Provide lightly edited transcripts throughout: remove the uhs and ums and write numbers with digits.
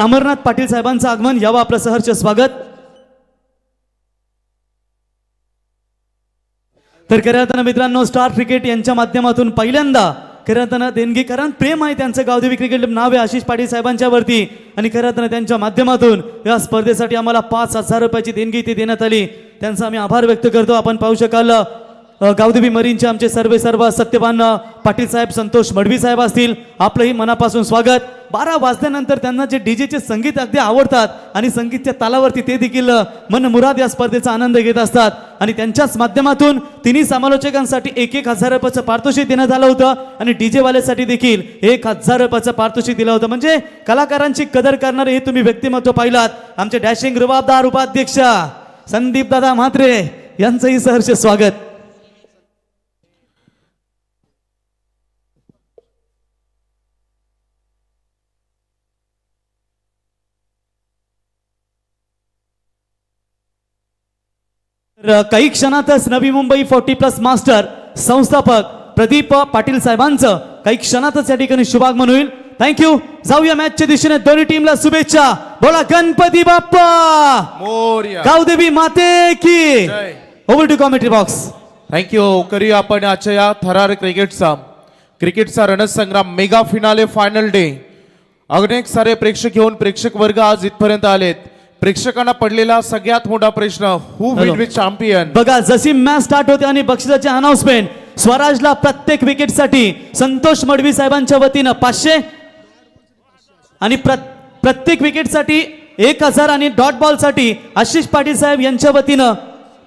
अमरनाथ पाटील साहेबांचं आगमन यावं आपलं सहर्ष स्वागत। तर खऱ्या अर्थानं मित्रांनो स्टार क्रिकेट यांच्या माध्यमातून पहिल्यांदा खऱ्या अर्थानं देणगी, कारण प्रेम आहे त्यांचं गावदेवी क्रिकेट क्लब नाव आहे आशिष पाटील साहेबांच्या वरती आणि खऱ्या अर्थानं त्यांच्या माध्यमातून या स्पर्धेसाठी आम्हाला 5,000 रुपयाची देणगी ती देण्यात आली, त्यांचा आम्ही आभार व्यक्त करतो। आपण पाहू शकाल गावदेवी मरीनचे आमचे सर्व सत्यवान पाटील साहेब, संतोष मडवी साहेब असतील, आपलंही मनापासून स्वागत। 12 वाजल्यानंतर त्यांना जे डीजेचे संगीत अगदी आवडतात आणि संगीतच्या तालावरती ते देखील मनमुराद या स्पर्धेचा आनंद घेत असतात आणि त्यांच्याच माध्यमातून तिन्ही समालोचकांसाठी 1,000 रुपयाचं पारितोषिक देण्यात आलं होतं आणि डीजे वाल्यासाठी देखील 1,000 रुपयाचं पारितोषिक दिलं होतं। म्हणजे कलाकारांची कदर करणारे हे तुम्ही व्यक्तिमत्व पाहिलात। आमचे डॅशिंग रुबाबदार उपाध्यक्ष संदीप दादा म्हात्रे यांचंही सहर्ष स्वागत। काही क्षणातच नवी मुंबई 40+ मास्टर संस्थापक प्रदीप पाटील साहेबांचं काही क्षणातच या ठिकाणी शुभागमन होईल। थँक्यू। जाऊया मॅचच्या दिशेने, दोन्ही टीमला शुभेच्छा। बोला गणपती बाप्पा मोरया, गावदेवी माते की जय। Over to commentary box. Thank you. करूया आपण आजच्या या थरार क्रिकेटचा रणसंग्राम मेगा फिनाले फायनल डे। अनेक सारे प्रेक्षक घेऊन प्रेक्षक वर्ग आज इथपर्यंत आलेत। प्रेक्षकांना पडलेला सगळ्यात मोठा प्रश्न, हु विल बी चॅम्पियन। बघा जशी मॅच स्टार्ट होते आणि बक्षिसाचे अनाउन्समेंट, स्वराजला प्रत्येक विकेटसाठी संतोष मडवी साहेबांच्या वतीनं 500 आणि प्रत्येक विकेटसाठी 1,000 आणि डॉट बॉलसाठी आशिष पाटील साहेब यांच्या वतीनं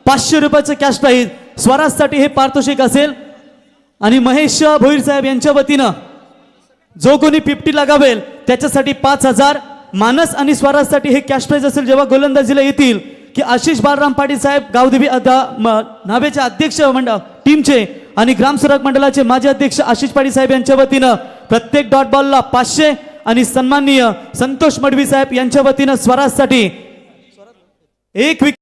500 रुपयाचं कॅश प्राइज स्वराजसाठी हे पारितोषिक असेल आणि महेश भोईर साहेब यांच्या वतीनं जो कोणी 50 लगावेल त्याच्यासाठी 5,000, मानस आणि स्वराजसाठी हे कॅश प्राइज असेल जेव्हा गोलंदाजीला येतील की आशिष बालराम पाटील साहेब गावदेवी नावेचे अध्यक्ष मंडळ टीमचे आणि ग्रामसुरक्षा मंडळाचे माजी अध्यक्ष आशिष पाटील साहेब यांच्या वतीनं प्रत्येक डॉट बॉलला 500 आणि सन्माननीय संतोष मडवी साहेब यांच्या वतीनं स्वराजसाठी 1 विकेट।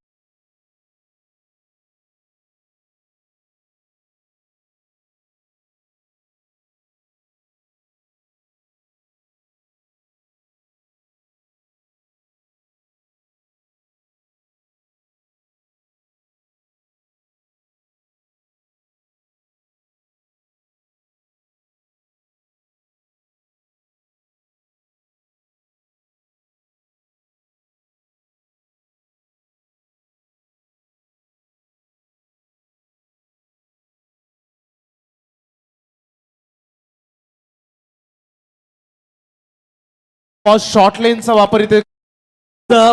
शॉर्ट लेनचा वापर इथे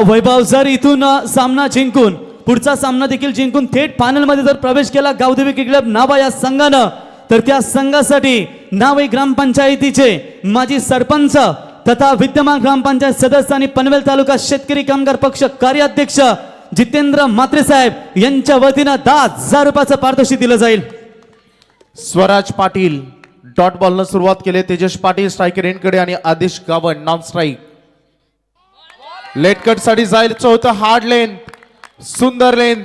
वैभव जर इथून सामना जिंकून पुढचा सामना देखील जिंकून थेट फायनल मध्ये जर प्रवेश केला गावदेवी क्रिकेट क्लब नावा या संघानं, तर त्या संघासाठी नावे ग्रामपंचायतीचे माजी सरपंच तथा विद्यमान ग्रामपंचायत सदस्य आणि पनवेल तालुका शेतकरी कामगार पक्ष कार्याध्यक्ष जितेंद्र म्हात्रे साहेब यांच्या वतीनं 10,000 रुपयाचं पारितोषिक दिलं जाईल। स्वराज पाटील डॉट बॉलनं सुरुवात केली, तेजस पाटील स्ट्रायकर एंडकडे आणि आदेश गावन नॉन स्ट्राईक। लेट कट साठी जायचं होतं हार्ड लेन, सुंदर लेन,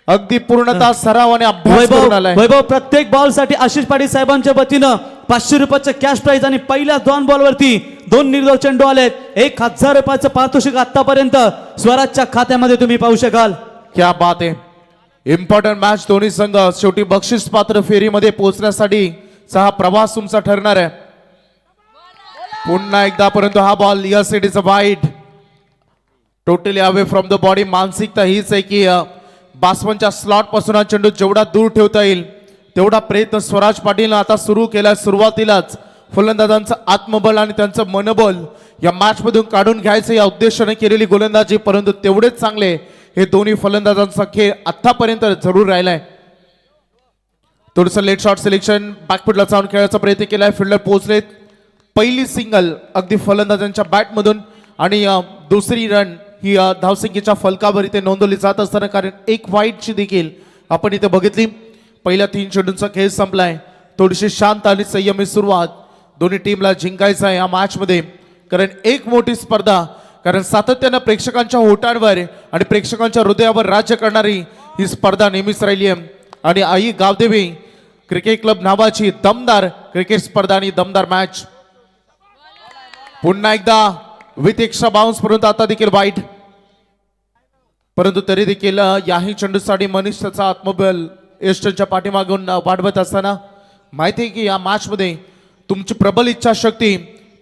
अगदी पूर्णतः सराव आणि अभ्यास करून आलाय। वैभव प्रत्येक बॉल साठी आशिष पाटील साहेबांच्या वतीनं 500 रुपयाचं कॅश प्राइज आणि पहिल्या 2 बॉलवरती 2 निर्धाव चेंडू आलेत। 1,000 रुपयाचं पारितोषिक आतापर्यंत स्वराजच्या खात्यामध्ये तुम्ही पाहू शकाल। क्या बात आहे। इम्पॉर्टंट मॅच, दोन्ही संघ शेवटी बक्षीस पात्र फेरीमध्ये पोहोचण्यासाठी हा प्रवास तुमचा ठरणार आहे। पुन्हा एकदा, परंतु हा ball, yes it is a wide, totally away from the body. मानसिकता हीच आहे की बासमनच्या स्लॉट पासून हा चेंडू जेवढा दूर ठेवता येईल तेवढा प्रयत्न स्वराज पाटील आता सुरू केला। सुरुवातीलाच फलंदाजांचं आत्मबल आणि त्यांचं मनोबल या मॅच मधून काढून घ्यायचं या उद्देशाने केलेली गोलंदाजी, परंतु तेवढेच चांगले हे दोन्ही फलंदाजांचा खेळ आतापर्यंत जरूर राहिलाय। थोडंसं लेट शॉट सिलेक्शन, बॅकफुटला जाऊन खेळायचा प्रयत्न केलाय, फिल्डर पोहोचलेत। पहिली सिंगल अगदी फलंदाजांच्या बॅटमधून आणि दुसरी रन ही धावसंख्येच्या फलकावर इथे नोंदवली जात असताना, कारण एक वाईटची देखील आपण इथे बघितली। पहिल्या 3 चेंडूंचा खेळ संपलाय। थोडीशी शांत आणि संयमी सुरुवात, दोन्ही टीमला जिंकायचं आहे या मॅच मध्ये, कारण एक मोठी स्पर्धा, कारण सातत्यानं प्रेक्षकांच्या होटांवर आणि प्रेक्षकांच्या हृदयावर राज्य करणारी ही स्पर्धा नेहमीच राहिली आहे आणि आई गावदेवी क्रिकेट क्लब नावाची दमदार क्रिकेट स्पर्धा आणि दमदार मॅच पुन्हा एकदा विथ एक्स्ट्रा बाउन्स परंतु आता देखील वाईट, परंतु तरी देखील याही चेंडूसाठी मनीष त्याचा आत्मबल एस्टनच्या पाठीमागून वाढवत असताना माहिती आहे की या मॅच मध्ये तुमची प्रबल इच्छाशक्ती,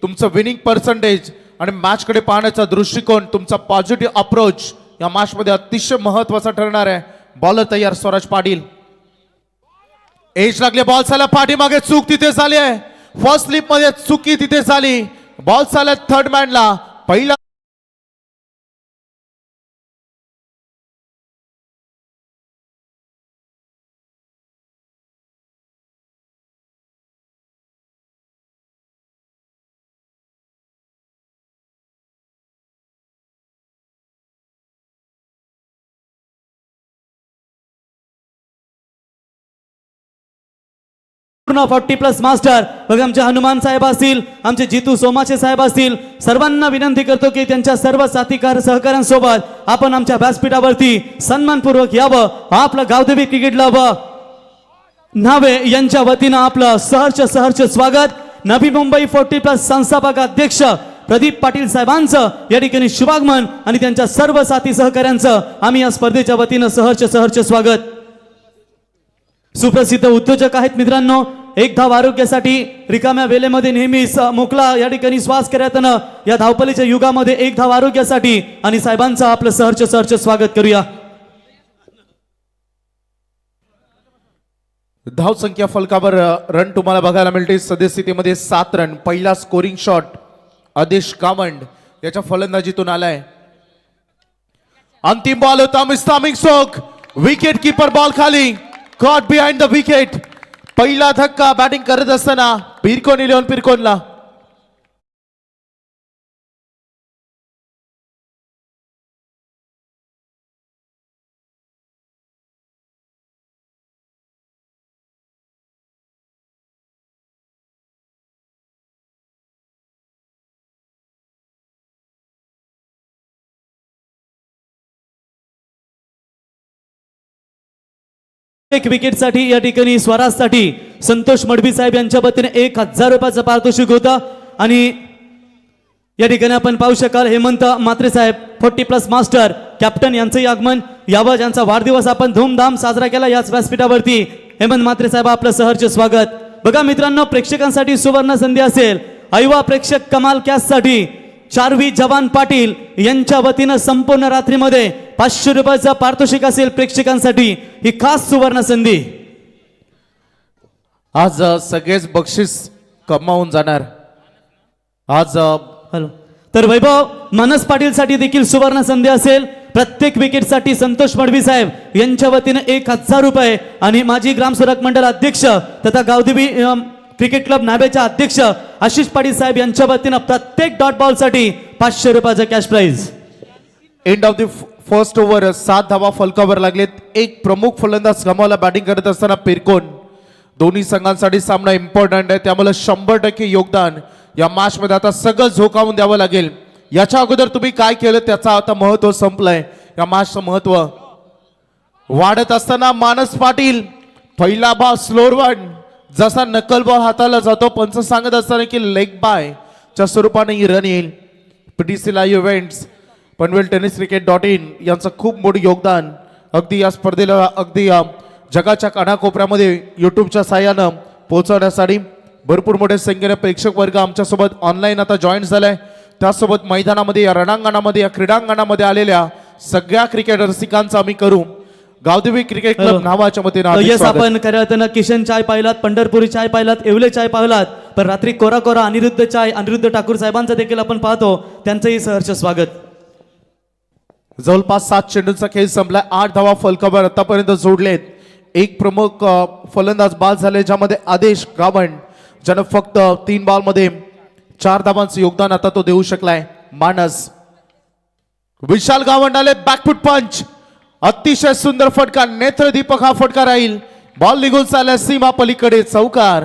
तुमचं विनिंग पर्सेंटेज आणि मॅच कडे पाहण्याचा दृष्टिकोन, तुमचा पॉझिटिव्ह अप्रोच या मॅच मध्ये अतिशय महत्वाचा ठरणार आहे. बॉलर तयार स्वराज पाटील. एज लागले बॉल चालला पाठीमागे, चूक तिथे झाली आहे. फर्स्ट स्लिप मध्ये चुकी तिथे झाली. बॉल चालला थर्ड मॅनला. पहिला पूर्ण 40+ मास्टर बघा आमचे हनुमान साहेब असतील, आमचे जितू सोमाचे साहेब असतील, सर्वांना विनंती करतो की त्यांच्या सर्व साथीदार सहकाऱ्यांसोबत आपण आमच्या व्यासपीठावरती सन्मानपूर्वक यावं. आपलं गावदेवी क्रिकेट क्लब न्हावे यांच्या वतीनं आपलं सहर्ष स्वागत. नवी मुंबई 40+ संस्थापक अध्यक्ष प्रदीप पाटील साहेबांचं या ठिकाणी शुभागमन आणि त्यांच्या सर्व साथी सहकाऱ्यांचं आम्ही या स्पर्धेच्या वतीनं सहर्ष स्वागत. सुप्रसिद्ध उद्योजक आहेत मित्रांनो. एक धाव आरोग्यासाठी रिकाम्या वेळेमध्ये नेहमीच मोकळा या ठिकाणी श्वास करताना या धावपळीच्या युगामध्ये एक धाव आरोग्यासाठी आणि साहेबांचं आपलं सहर्ष स्वागत करूया. धाव संख्या फलकावर रन तुम्हाला बघायला मिळते. सद्यस्थितीमध्ये 7 रन. पहिला स्कोरिंग शॉट आदेश कामंड याच्या फलंदाजीतून आलाय. अंतिम बॉल होता मिस्तामिक सोक. विकेट कीपर बॉल खाली. Caught behind the wicket. पहिला धक्का बॅटिंग करत असताना पिरकोन इलेवन पिरकोनला. एक विकेटसाठी या ठिकाणी स्वराजसाठी संतोष मडवी साहेब यांच्या वतीने 1000 रुपयाचं पारितोषिक होतं. आणि या ठिकाणी आपण पाहू शकाल हेमंत म्हात्रे साहेब 40+ मास्टर कॅप्टन यांचंही आगमन यावं. ज्यांचा वाढदिवस आपण धूमधाम साजरा केला याच व्यासपीठावरती. हेमंत म्हात्रे साहेब आपलं सहर्ष स्वागत. बघा मित्रांनो, प्रेक्षकांसाठी सुवर्ण संधी असेल. ऐवा प्रेक्षक कमाल कॅचसाठी चारवी जवान पाटील यांच्या वतीनं संपूर्ण रात्रीमध्ये 500 रुपयाचं पारितोषिक असेल प्रेक्षकांसाठी. ही खास सुवर्ण संधी. आज सगळेच बक्षीस कमावून जाणार. आज हॅलो तर वैभव मानस पाटील साठी देखील सुवर्ण संधी असेल. प्रत्येक विकेटसाठी संतोष मडवी साहेब यांच्या वतीनं 1000 रुपये आणि माजी ग्रामसेवक मंडळ अध्यक्ष तथा गावदेवी क्रिकेट क्लब नावेच्या अध्यक्ष आशिष पाटील साहेब यांच्या वतीनं प्रत्येक डॉट बॉल साठी 500 रुपयाचं cash prize. End of the first over 7 धावा फलकावर लागलेत. एक प्रमुख फलंदाज गमावला बॅटिंग करत असताना पिरकोन. दोन्ही संघांसाठी सामना इम्पॉर्टंट आहे, त्यामुळे 100% योगदान या मॅच मध्ये आता सगळं झोकावून द्यावं लागेल. याच्या अगोदर तुम्ही काय केलं त्याचा आता महत्व संपलंय. या मॅचचं महत्व वाढत असताना मानस पाटील पहिला बॉल स्लोअर वन. जसा नकल बॉल हाताला जातो पंच सांगत असताना की लेग बाय च्या स्वरूपाने ही रन येईल. PTC live events Panvel tennis cricket यांचं खूप मोठं योगदान अगदी या स्पर्धेला अगदी जगाच्या कानाकोपऱ्यामध्ये युट्यूबच्या साहाय्यानं पोहोचवण्यासाठी. भरपूर मोठे संख्येने प्रेक्षक वर्ग आमच्यासोबत ऑनलाईन आता जॉईन झालाय. त्यासोबत मैदानामध्ये या रणांगणामध्ये या क्रीडांगणामध्ये आलेल्या सगळ्या क्रिकेट रसिकांचा आम्ही करू गावदेवी क्रिकेट क्लब नावाच्या वतीने. यस, आपण खऱ्या अर्थानं किशन चाय पाहिलात, पंढरपुरी चाय पाहिलात, येवले चाय पाहिलात, पण रात्री कोरा कोरा अनिरुद्ध चाय अनिरुद्ध ठाकूर साहेबांचा देखील आपण पाहतो. त्यांचंही सहर्ष स्वागत. जवळपास 7 चेंडूंचा खेळ संपलाय. 8 धावा फलकावर आतापर्यंत जोडलेत. एक प्रमुख फलंदाज बाद झाले ज्यामध्ये आदेश गावंड, ज्यानं फक्त 3 बॉलमध्ये 4 धावांचं योगदान आता तो देऊ शकलाय. मानस विशाल गावंड आले. बॅकफुट पंच अतिशय सुंदर फटका. नेत्रदीपक हा फटका राहील. बॉल निघून चालला सीमा पलीकडे चौकार.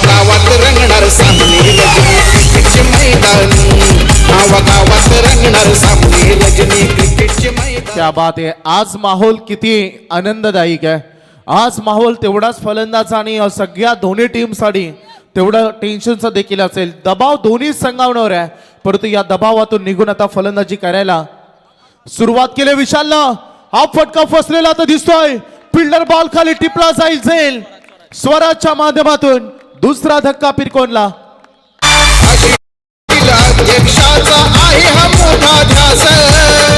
गावात रंगणार सामने क्रिकेटचे मैदानी. गावात रंगणार सामने रजनी क्रिकेटचे मैदानी. क्या बात आहे. आज माहोल किती आनंददायक आहे. आज माहोल तेवढाच फलंदाज आणि सगळ्या दोन्ही टीमसाठी तेवढं टेन्शनचं देखील असेल. दबाव दोन्ही संघावर आहे, परंतु या दबावातून निघून आता फलंदाजी करायला सुरुवात केली विशालनं. हा फटका फसलेला आता दिसतोय. फिल्डर बॉल खाली टिपला जाईल. स्वराजच्या माध्यमातून दुसरा धक्का पिरकोनला. अध्यक्षाचा आहे हा मोठा ध्यास,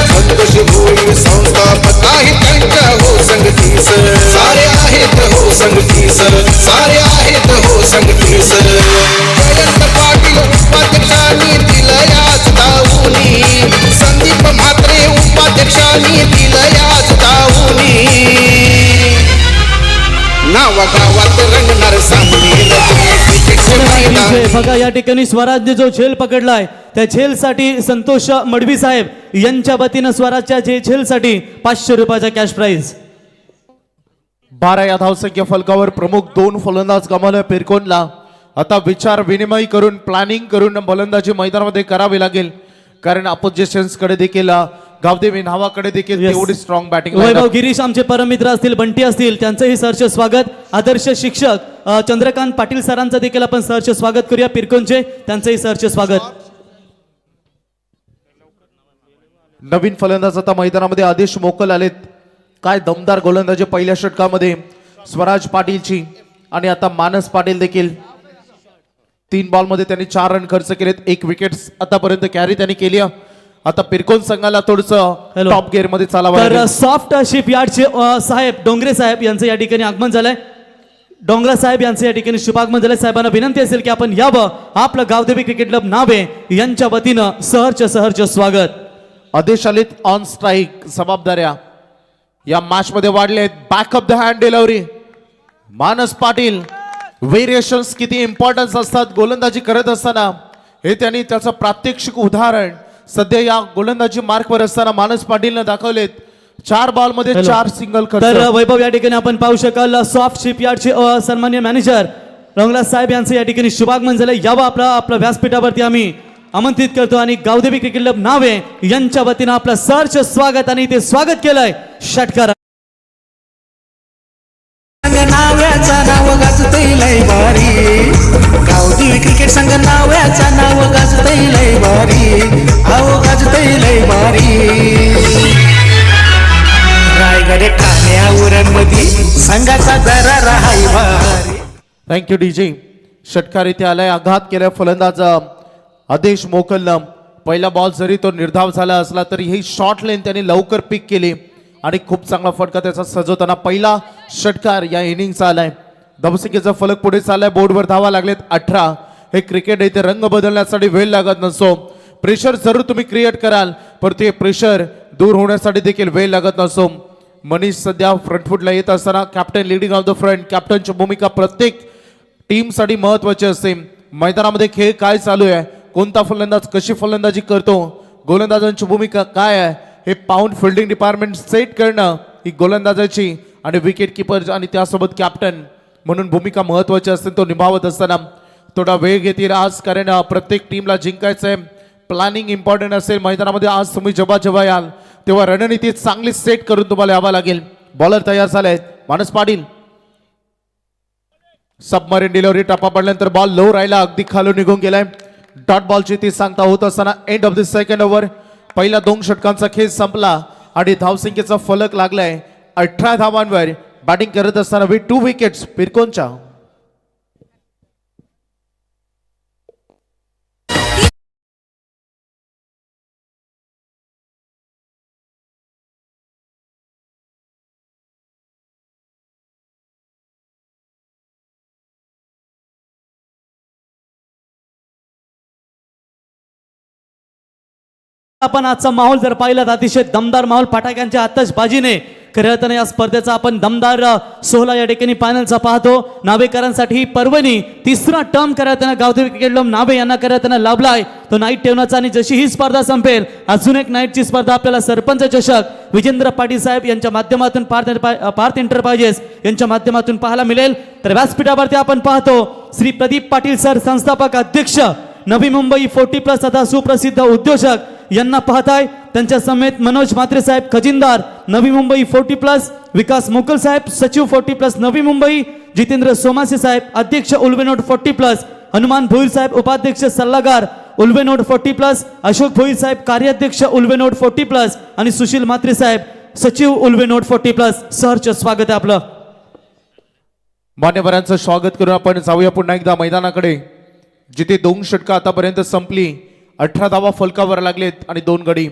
संतोष भोई संस्थापक आहे त्यांच्या हो संगतीस. सारे आहेत हो संगतीस, सारे आहेत हो संगतीस. जयंत पाटील उपाध्यक्षांनी दिलं याच दावुनी, संदीप म्हात्रे उपाध्यक्षांनी दिलं याच दावुनी. नावा गावात रंगणार सामने बघा या ठिकाणी स्वराजने जो झेल पकडलाय त्या झेलसाठी संतोष मडवी साहेब यांच्या वतीनं स्वराजच्या झेलसाठी 500 रुपयाचा कॅश प्राइज. 12 या धावसंख्या फलकावर प्रमुख 2 फलंदाज गमावले पिरकोनला. आता विचार विनिमय करून प्लॅनिंग करून फलंदाजी मैदानामध्ये करावी लागेल, कारण अपोजिशन्स कडे देखील गावदेवी नावाकडे देखील तेवढी स्ट्रॉंग बॅटिंग. वैभव गिरीश आमचे परममित्र असतील, बंटी असतील, त्यांचंही सहर्ष स्वागत. आदर्श शिक्षक चंद्रकांत पाटील सरांचं देखील आपण सहर्ष स्वागत करूया. पिरकोनचे त्यांचंही सहर्ष स्वागत. नवीन फलंदाज आता मैदानामध्ये आदेश मोकल आलेत. काय दमदार गोलंदाजी पहिल्या षटकामध्ये स्वराज पाटीलची, आणि आता मानस पाटील देखील 3 बॉलमध्ये त्यांनी 4 रन खर्च केलेत. 1 विकेट आतापर्यंत कॅरी त्यांनी केली. आता पिरकोन संघाला थोडंसं टॉप गिअर मध्ये चालावं तर लागेल. सॉफ्ट शिपयार्डचे साहेब डोंगरे साहेब यांचं या ठिकाणी आगमन झालंय. डोंगरा साहेब यांचं या ठिकाणी शुभागमन झालंय. साहेबांना विनंती असेल की आपण यावं. आपलं गावदेवी क्रिकेट क्लब नावे यांच्या वतीनं सहर्ष स्वागत. आदेश आलेत ऑन स्ट्राईक. जबाबदाऱ्या या मॅच मध्ये वाढलेत. Back of the hand delivery. मानस पाटील व्हेरिएशन्स किती इम्पॉर्टन्स असतात गोलंदाजी करत असताना हे त्यांनी त्याचं प्रात्यक्षिक उदाहरण सध्या या गोलंदाजी मार्कवर असताना मानस पाटीलने दाखवलेत. 4 बॉल मध्ये 4 सिंगल खर्च. तर वैभव या ठिकाणी आपण पाहू शकाल सॉफ्ट शिपयार्डचे सन्मान्य मॅनेजर रंगराज साहेब यांचं या ठिकाणी शुभागमन झालं. यावं आपल्या व्यासपीठावरती आम्ही आमंत्रित करतो आणि गावदेवी क्रिकेट क्लब नावे यांच्या वतीनं आपलं सहर्ष स्वागत आणि ते स्वागत केलंय षटकार. नाव्याचा नाव गाजतय लय भारी, गावदेवी क्रिकेट संघ नाव्याचा नाव गाजतय लय भारी, अहो गाजतय लय भारी. रायगड ठाण्यावरमध्ये संघाचा जरा राहाय भारी. Thank you DJ. षटकार इथे आलाय. आघात केलाय फलंदाज आदेश मोकलनं. पहिला बॉल जरी तो निर्धाव झाला असला तरी ही शॉर्ट लेन त्यांनी लवकर पिक केली आणि खूप चांगला फटका त्याचा सजवताना पहिला षटकार या इनिंगचा आलाय. धावसंख्येचा फलक पुढे चाललाय. बोर्डवर धावा लागलेत 18. हे क्रिकेट इथे रंग बदलण्यासाठी वेळ लागत नसतो. प्रेशर जरूर तुम्ही क्रिएट कराल, पण ते प्रेशर दूर होण्यासाठी देखील वेळ लागत नसतो. मनीष सध्या फ्रंटफुटला येत असताना captain leading of the front. कॅप्टनची भूमिका प्रत्येक टीमसाठी महत्वाची असते. मैदानामध्ये खेळ काय चालू आहे, कोणता फलंदाज कशी फलंदाजी करतो, गोलंदाजांची भूमिका काय आहे हे पाहून फिल्डिंग डिपार्टमेंट सेट करणं ही गोलंदाजाची आणि विकेट किपर आणि त्यासोबत कॅप्टन म्हणून भूमिका महत्वाची असते. तो निभावत असताना थोडा वेळ घेतील आज, कारण प्रत्येक टीमला जिंकायचं आहे. प्लॅनिंग इम्पॉर्टंट असेल मैदानामध्ये. आज तुम्ही जेव्हा याल तेव्हा रणनीती चांगली सेट करून तुम्हाला यावं लागेल. बॉलर तयार झालाय मानस पाटील. Submarine delivery. टप्पा पडल्यानंतर बॉल लो राहिला, अगदी खालून निघून गेलाय. डॉट बॉलची ती सांगता होत असताना end of the second over. पहिल्या 2 षटकांचा खेळ संपला आणि धावसंख्येचा फलक लागलाय 18 धावांवर. बॅटिंग करत असताना विथ 2 विकेट्स पिरकोनच्या. आपण आजचा माहोल जर पाहिला तर अतिशय दमदार माहोल फटाक्यांच्या आतषबाजीने खऱ्या अर्थाने या स्पर्धेचा आपण दमदार सोहळा या ठिकाणी फायनलचा पाहतो. नावेकरांसाठी पर्वणी 3रा टर्म करताना गावदेवी क्रिकेट क्लब नावे यांना करताना लाभलाय तो नाईट ठेवण्याचा. आणि जशी ही स्पर्धा संपेल अजून एक नाईटची स्पर्धा आपल्याला सरपंच चषक विजेंद्र पाटील साहेब यांच्या माध्यमातून पार्थ एंटरप्राइजेस यांच्या माध्यमातून पाहायला मिळेल. तर व्यासपीठावरती आपण पाहतो श्री प्रदीप पाटील सर, संस्थापक अध्यक्ष नवी मुंबई 40+ तथा सुप्रसिद्ध उद्योजक यांना पाहताय. त्यांच्या समेत मनोज म्हात्रे साहेब खजिनदार नवी मुंबई 40+, विकास मोकल साहेब सचिव 40+, नवी मुंबई, जितेंद्र सोमासे साहेब अध्यक्ष उल्वेनोट 40+, हनुमान भोईर साहेब उपाध्यक्ष सल्लागार उल्वेनोट 40+, अशोक भोईर साहेब कार्याध्यक्ष उल्वेनोट 40+, आणि सुशील म्हात्रे साहेब सचिव उल्वेनोट 40+. सहर्ष स्वागत आहे आपलं. मान्यवरांचं स्वागत करून आपण जाऊया पुन्हा एकदा मैदानाकडे, जिथे 2 षटकं आतापर्यंत संपली, 18 धावा फलकावर लागलेत आणि 2 गडी.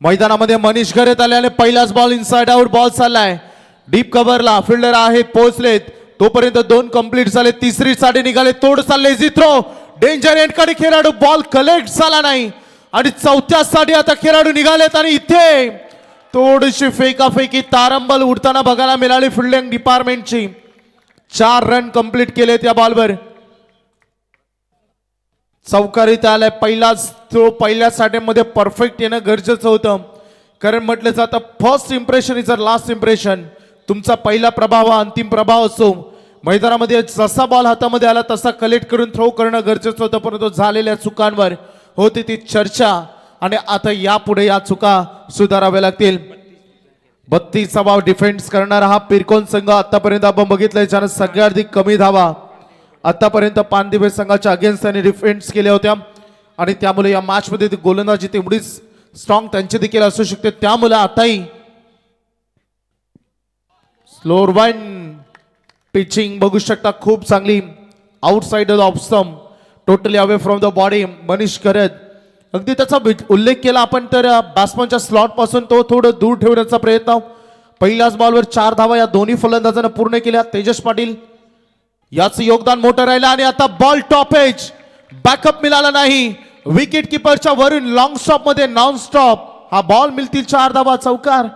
मैदानामध्ये मनीष घरेत आल्याने पहिलाच बॉल इनसाइड आउट बॉल चाललाय डीप कव्हरला, फिल्डर आहेत पोहोचलेत, तोपर्यंत 2 कंप्लीट झाले, तिसरी साठी निघाले, तोड चालले, झिथ्रो डेंजर एंडकडे खेळाडू, बॉल कलेक्ट झाला नाही आणि चौथ्या साठी आता खेळाडू निघालेत आणि इथे थोडीशी फेकाफेकी तारंबल उडताना बघायला मिळाली फिल्डिंग डिपार्टमेंटची. 4 रन कंप्लीट केलेत या बॉलवर. चौकारीत आलाय पहिलाच थ्रो, पहिल्या साठ्यामध्ये परफेक्ट येणं गरजेचं होतं, कारण म्हटलं जातं first impression is a last impression. तुमचा पहिला प्रभाव हा अंतिम प्रभाव असतो. मैदानामध्ये जसा बॉल हातामध्ये आला तसा कलेक्ट करून थ्रो करणं गरजेचं होतं, परंतु झालेल्या चुकांवर होती ती चर्चा आणि आता यापुढे या चुका सुधाराव्या लागतील. 32 धावा डिफेन्स करणारा हा पिरकोन संघ आतापर्यंत आपण बघितलंय, ज्यानं सगळ्यात अधिक कमी धावा आतापर्यंत पानदिवे संघाच्या अगेन्स्ट त्यांनी डिफेन्स केल्या होत्या आणि त्यामुळे या मॅच मध्ये गोलंदाजी तेवढीच स्ट्रॉंग त्यांची देखील असू शकते. त्यामुळे आताही स्लोअर वाईन पिचिंग बघू शकता, खूप चांगली outside off stump, totally away from the body. Manish करत अगदी त्याचा उल्लेख केला आपण तर बॅट्समनच्या स्लॉट पासून तो थोडं दूर ठेवण्याचा प्रयत्न. पहिल्याच बॉलवर 4 धावा या दोन्ही फलंदाजांना पूर्ण केल्या. तेजस पाटील याचं योगदान मोठं राहिलं आणि आता बॉल टॉप एज, बॅकअप मिळाला नाही, विकेट किपरच्या वरून लॉंग स्टॉप मध्ये नॉन स्टॉप हा बॉल मिळतील 4 धावा चौकार.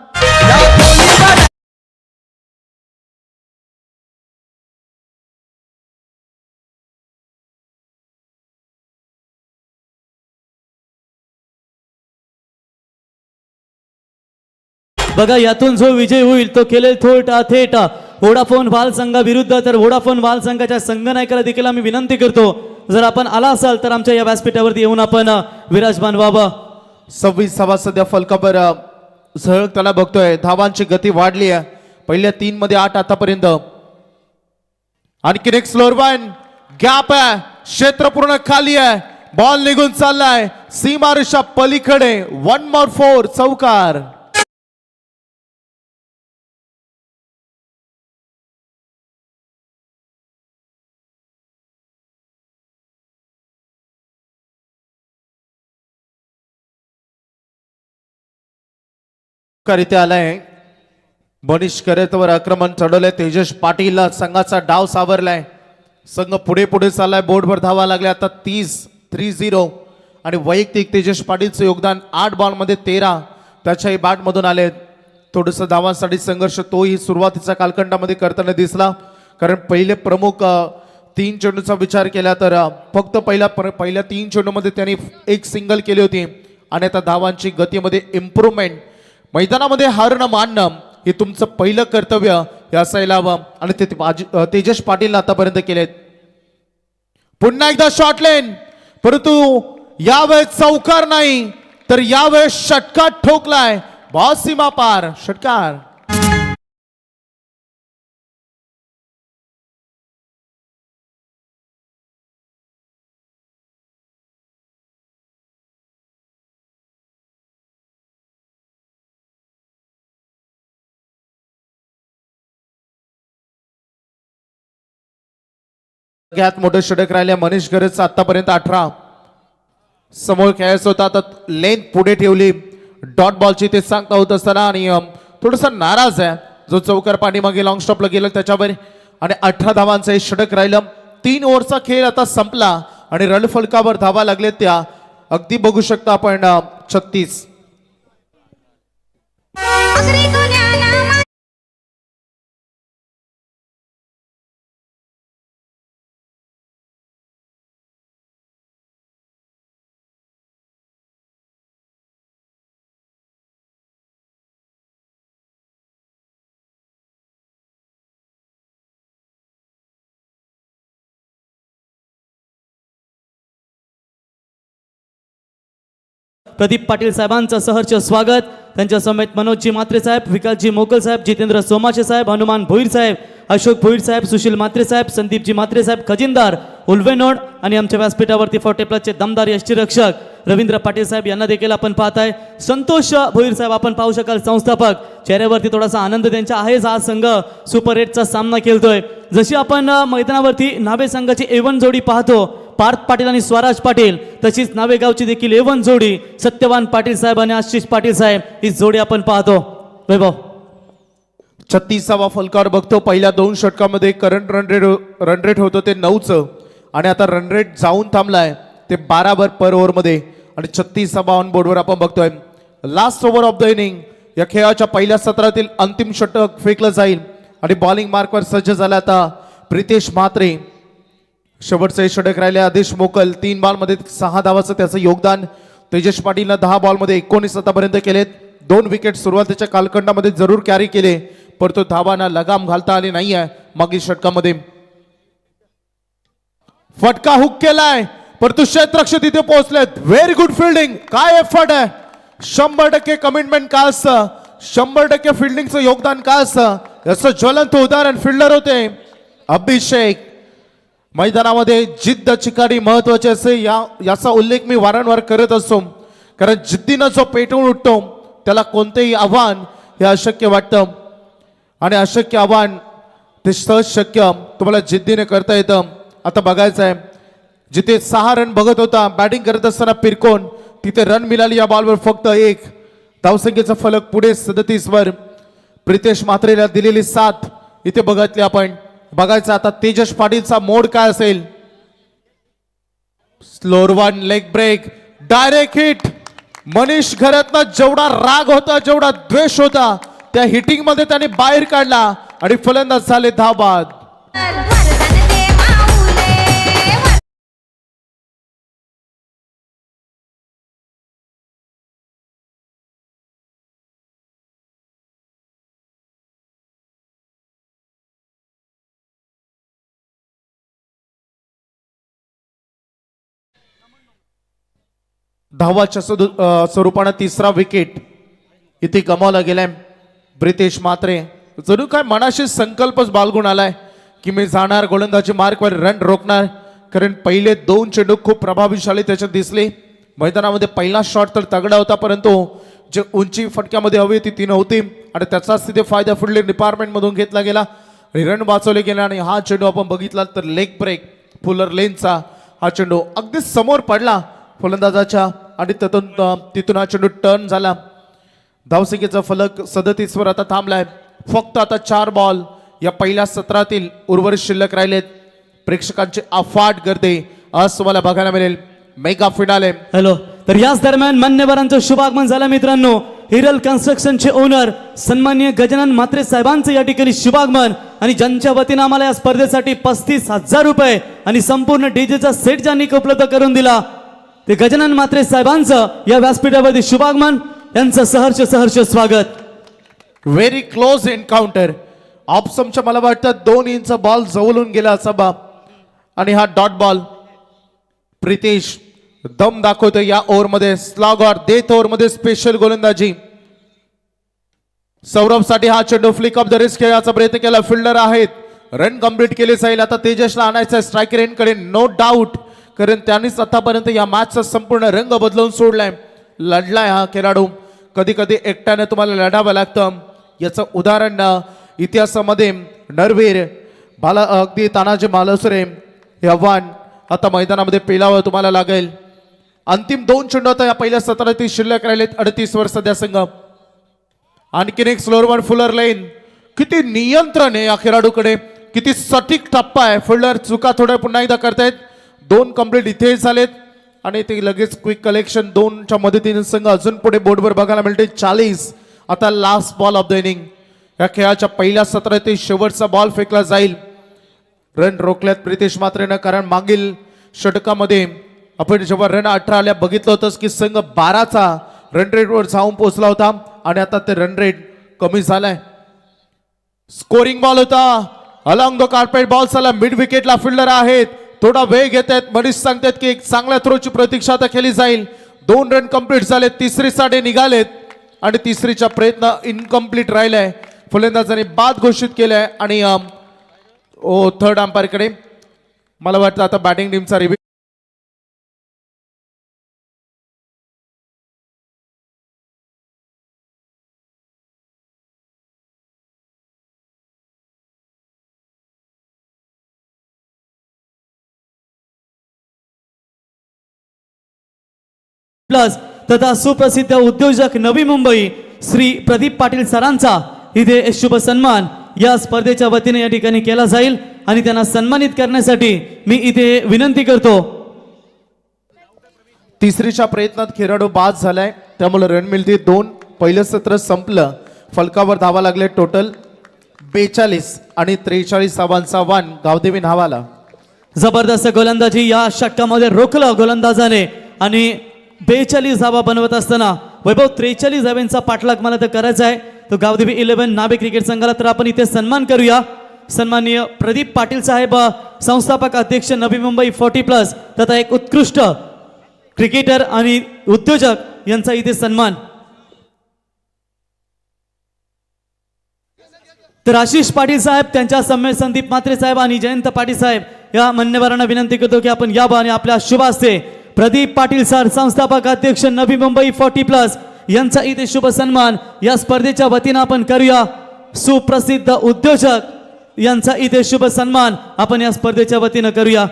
बघा यातून जो विजय होईल तो खेळेल थोटा थेट वोडाफोन बाल संघाविरुद्ध. तर वोडाफोन बाल संघाच्या संघनायकाला देखील आम्ही विनंती करतो, जर आपण आला असाल तर आमच्या या व्यासपीठावरती येऊन आपण विराजमान व्हावं. 26 धावा सध्या फलकावर सहयोग त्याला बघतोय. धावांची गती वाढली आहे, पहिल्या 3 मध्ये 8 आतापर्यंत. आणखीन एक स्लोअर वाईन गॅप आहे, क्षेत्र पूर्ण खाली आहे, बॉल निघून चाललाय सीमारेषा पलीकडे. 1 more 4 चौकार. इथे आलाय मनीष करेतवर आक्रमण चढवलंय. तेजस पाटील संघाचा डाव सावरलाय, संघ पुढे पुढे चाललाय, बोर्डवर धावा लागल्या आता 30 आणि वैयक्तिक तेजस पाटीलचं योगदान 8 बॉलमध्ये 13 त्याच्याही बॅटमधून आले. थोडंसं धावांसाठी संघर्ष तोही सुरुवातीच्या कालखंडामध्ये करताना दिसला, कारण पहिले प्रमुख 3 चेंडूचा विचार केला तर फक्त पहिल्या 3 चेंडूमध्ये त्यांनी 1 सिंगल केली होती आणि आता धावांची गतीमध्ये इम्प्रूव्हमेंट. मैदानामध्ये हारणं मानणं हे तुमचं पहिलं कर्तव्य हे असायला हवं आणि ते तेजस पाटील आतापर्यंत केलेत. पुन्हा एकदा शॉर्ट लेन, परंतु यावेळेस चौकार नाही तर यावेळेस षटकार ठोकलाय, बॉल सीमा पार, षटकार. सगळ्यात मोठं षटक राहिले मनीष गरजचं आतापर्यंत 18. समोर खेळायचं होता तर लेन पुढे ठेवली डॉट बॉलची, ते सांगता होत असताना आणि थोडस नाराज आहे जो चौकार पाठीमागे लॉंग स्टॉपला गेला त्याच्यावर. आणि 18 धावांचं हे षटक राहिलं. 3 ओव्हरचा खेळ आता संपला आणि रन फलकावर धावा लागले त्या अगदी बघू शकता आपण 36. प्रदीप पाटील साहेबांचं सहर्ष स्वागत. त्यांच्या समेत मनोजजी म्हात्रे साहेब, विकासजी मोकल साहेब, जितेंद्र सोमाचे साहेब, हनुमान भोईर साहेब, अशोक भोईर साहेब, सुशील म्हात्रे साहेब, संदीपजी म्हात्रे साहेब, खजिनदार उल्वेनोड आणि आमच्या व्यासपीठावरती 40+ दमदार यष्टीरक्षक रवींद्र पाटील साहेब यांना देखील आपण पाहताय. संतोष भोईर साहेब आपण पाहू शकाल, संस्थापक. चेहऱ्यावरती थोडासा आनंद त्यांचा आहेच. हा संघ सुपर 8चा सामना खेळतोय. जशी आपण मैदानावरती नावे संघाची A1 जोडी पाहतो, पार्थ पाटील आणि स्वराज पाटील, तशीच नावेगावची देखील A1 जोडी सत्यवान पाटील साहेब आणि आशिष पाटील साहेब ही जोडी आपण पाहतो. वैभव 36वा फलकावर बघतो. पहिल्या 2 षटकामध्ये करंट रन रेट होतं ते 9चं आणि आता रन रेट जाऊन थांबलाय ते 12 पर ओव्हरमध्ये आणि 36वा ऑन बोर्डवर आपण बघतोय. Last over of the inning या खेळाच्या पहिल्या सत्रातील अंतिम षटक फेकलं जाईल आणि बॉलिंग मार्कवर सज्ज झाला आता प्रितेश म्हात्रे. शेवटचे षटक राहिले आदेश मोकल. 3 बॉलमध्ये 6 धावाचं त्याचं योगदान. तेजस पाटीलनं 10 बॉलमध्ये 19 आतापर्यंत केलेत. 2 विकेट सुरुवातीच्या कालखंडामध्ये जरूर कॅरी केले, परंतु धावांना लगाम घालता आली नाहीये. मागील षटकामध्ये फटका हुक केलाय, परंतु क्षेत्ररक्षक तिथे पोहोचलेत. Very good fielding. काय एफर्ट आहे. 100% कमिटमेंट काय असतं, 100% फिल्डिंगचं योगदान काय असतं याचं ज्वलंत उदाहरण फिल्डर होते अभिषेक. मैदानामध्ये जिद्द चिकाटी महत्वाची असे याचा उल्लेख मी वारंवार करत असतो, कारण जिद्दीनं जो पेटवून उठतो त्याला कोणतेही आव्हान हे अशक्य वाटतं आणि अशक्य आव्हान ते सहज शक्य तुम्हाला जिद्दीने करता येतं. आता बघायचं आहे, जिथे 6 रन बघत होता बॅटिंग करत असताना पिरकोन, तिथे रन मिळाली या बॉलवर फक्त 1. धावसंख्येचा फलक पुढे 37 वर. प्रितेश म्हात्रेला दिलेली 7 इथे बघितली आपण. बघायचं आता तेजस पाटीलचा मोड काय असेल. Slower one leg break, direct hit. Manish घरातनं जेवढा राग होता, जेवढा द्वेष होता, त्या हिटिंग मध्ये त्याने बाहेर काढला आणि फलंदाज झाले धाबाद. धावाच्या स्वरूपानं 3रा विकेट इथे गमावला गेलाय. प्रितेश म्हात्रे जणू काय मनाशी संकल्पच बाळगून आलाय की मी जाणार गोलंदाजी मार्कवर रन रोखणार, कारण पहिले 2 चेंडू खूप प्रभावशाली त्याच्यात दिसले. मैदानामध्ये पहिला शॉट तर तगडा होता, परंतु जे उंची फटक्यामध्ये हवी ती नव्हती आणि त्याचाच तिथे फायदा फील्डिंग डिपार्टमेंट मधून घेतला गेला आणि रन वाचवले गेले. आणि हा चेंडू आपण बघितला तर लेग ब्रेक फुलर लेनचा हा चेंडू अगदी समोर पडला फलंदाजाच्या आणि तिथून हा चेंडू टर्न झाला. धावसंख्येचा फलक 37 वर आता थांबलाय. फक्त आता 4 बॉल या पहिल्या सत्रातील उर्वरित शिल्लक राहिलेत. प्रेक्षकांची अफाट गर्दी आज तुम्हाला बघायला मिळेल. Mega finale. हॅलो, तर याच दरम्यान मान्यवरांचं शुभागमन झालं मित्रांनो. हिरल कन्स्ट्रक्शनचे ओनर सन्माननीय गजानन म्हात्रे साहेबांचं या ठिकाणी शुभागमन आणि ज्यांच्या वतीनं आम्हाला या स्पर्धेसाठी 35,000 रुपये आणि संपूर्ण डीजेचा सेट ज्यांनी उपलब्ध करून दिला ते गजानन म्हात्रे साहेबांचं या व्यासपीठावरती शुभागमन, यांचं सहर्ष स्वागत. Very close encounter. ऑप्शनच्या मला वाटतं 2 इंच बॉल जवळून गेला असावा आणि हा डॉट बॉल. प्रितेश दम दाखवतो या ओव्हरमध्ये. स्लॉगर डेथ ओव्हरमध्ये स्पेशल गोलंदाजी. सौरभ साठी हा चेंडू फ्लिक ऑफ द रिस्क खेळाचा प्रयत्न केला. फिल्डर आहेत, रन कंप्लीट केले जाईल. आता तेजसला आणायचं स्ट्राईक रेनकडे नो डाऊट, कारण त्यांनीच आतापर्यंत या मॅचचा संपूर्ण रंग बदलवून सोडलाय. लढलाय हा खेळाडू. कधी कधी एकट्याने तुम्हाला लढावं लागतं. याचं उदाहरण इतिहासामध्ये नरवीर अगदी तानाजी मालुसरे हे आव्हान आता मैदानामध्ये पेलावं तुम्हाला लागेल. अंतिम 2 चेंडू आता या पहिल्या सत्रातील शिल्लक राहिलेत. 38 वर सध्या संघ. आणखीन एक स्लोअर वन फुलर लाईन. किती नियंत्रण आहे या खेळाडूकडे, किती सटीक टप्पा आहे. फिल्डर चुका थोड्या पुन्हा एकदा करतायत. 2 कंप्लीट इथे झालेत आणि ते लगेच क्विक कलेक्शन 2च्या मदतीने संघ अजून पुढे बोर्डवर बघायला मिळते. 40. आता last ball of the inning. या खेळाच्या पहिल्या सत्रातील शेवटचा बॉल फेकला जाईल. रन रोखल्यात प्रितेश म्हात्रेनं, कारण मागील षटकामध्ये आपण जेव्हा रन 18 आल्या बघितलं होतं की संघ 12चा रन रेटवर जाऊन पोहोचला होता आणि आता ते रन रेट कमी झालाय. स्कोरिंग बॉल होता. अलॉंग द कार्पेट बॉल झाला. मिड विकेटला फिल्डर आहेत, थोडा वेळ घेत आहेत. मनीष सांगतात की एक चांगल्या थ्रोची प्रतीक्षा आता केली जाईल. 2 रन कंप्लीट झाले. 3री साठी निघालेत आणि तिसरीचा प्रयत्न इनकम्प्लीट राहिलाय. फलंदाजाने बाद घोषित केलाय आणि थर्ड अंपायर कडे मला वाटतं आता बॅटिंग टीमचा रिव्ह्यू. प्लस तथा सुप्रसिद्ध उद्योजक नवी मुंबई श्री प्रदीप पाटील सरांचा इथे शुभ सन्मान या स्पर्धेच्या वतीने या ठिकाणी केला जाईल आणि त्यांना सन्मानित करण्यासाठी मी इथे विनंती करतो. तिसरीच्या प्रयत्नात खेळाडू बाद झालाय त्यामुळे रन मिळते 2. पहिलं सत्र संपलं. फलकावर धावा लागले टोटल 42 आणि 43 धावांचा वान गावदेवी नावाला. जबरदस्त गोलंदाजी या षटकामध्ये रोखलं गोलंदाजाने आणि 42 धावा बनवत असताना वैभव 43 धावांचा पाठलाग मला तर करायचा आहे. तो गावदेवी 11 नावे क्रिकेट संघाला तर आपण इथे सन्मान करूया. सन्माननीय प्रदीप पाटील साहेब संस्थापक अध्यक्ष नवी मुंबई 40+ तथा एक उत्कृष्ट क्रिकेटर आणि उद्योजक यांचा इथे सन्मान. तर आशिष पाटील साहेब त्यांच्या सम्मेलन संदीप म्हात्रे साहेब आणि जयंत पाटील साहेब या मान्यवरांना विनंती करतो की आपण यावं आणि आपल्या शुभ हस्ते प्रदीप पाटील सर संस्थापक अध्यक्ष नवी मुंबई 40+ यांचा इथे शुभ सन्मान या स्पर्धेच्या वतीनं आपण करूया. सुप्रसिद्ध उद्योजक यांचा इथे शुभ सन्मान आपण या स्पर्धेच्या वतीनं करूया.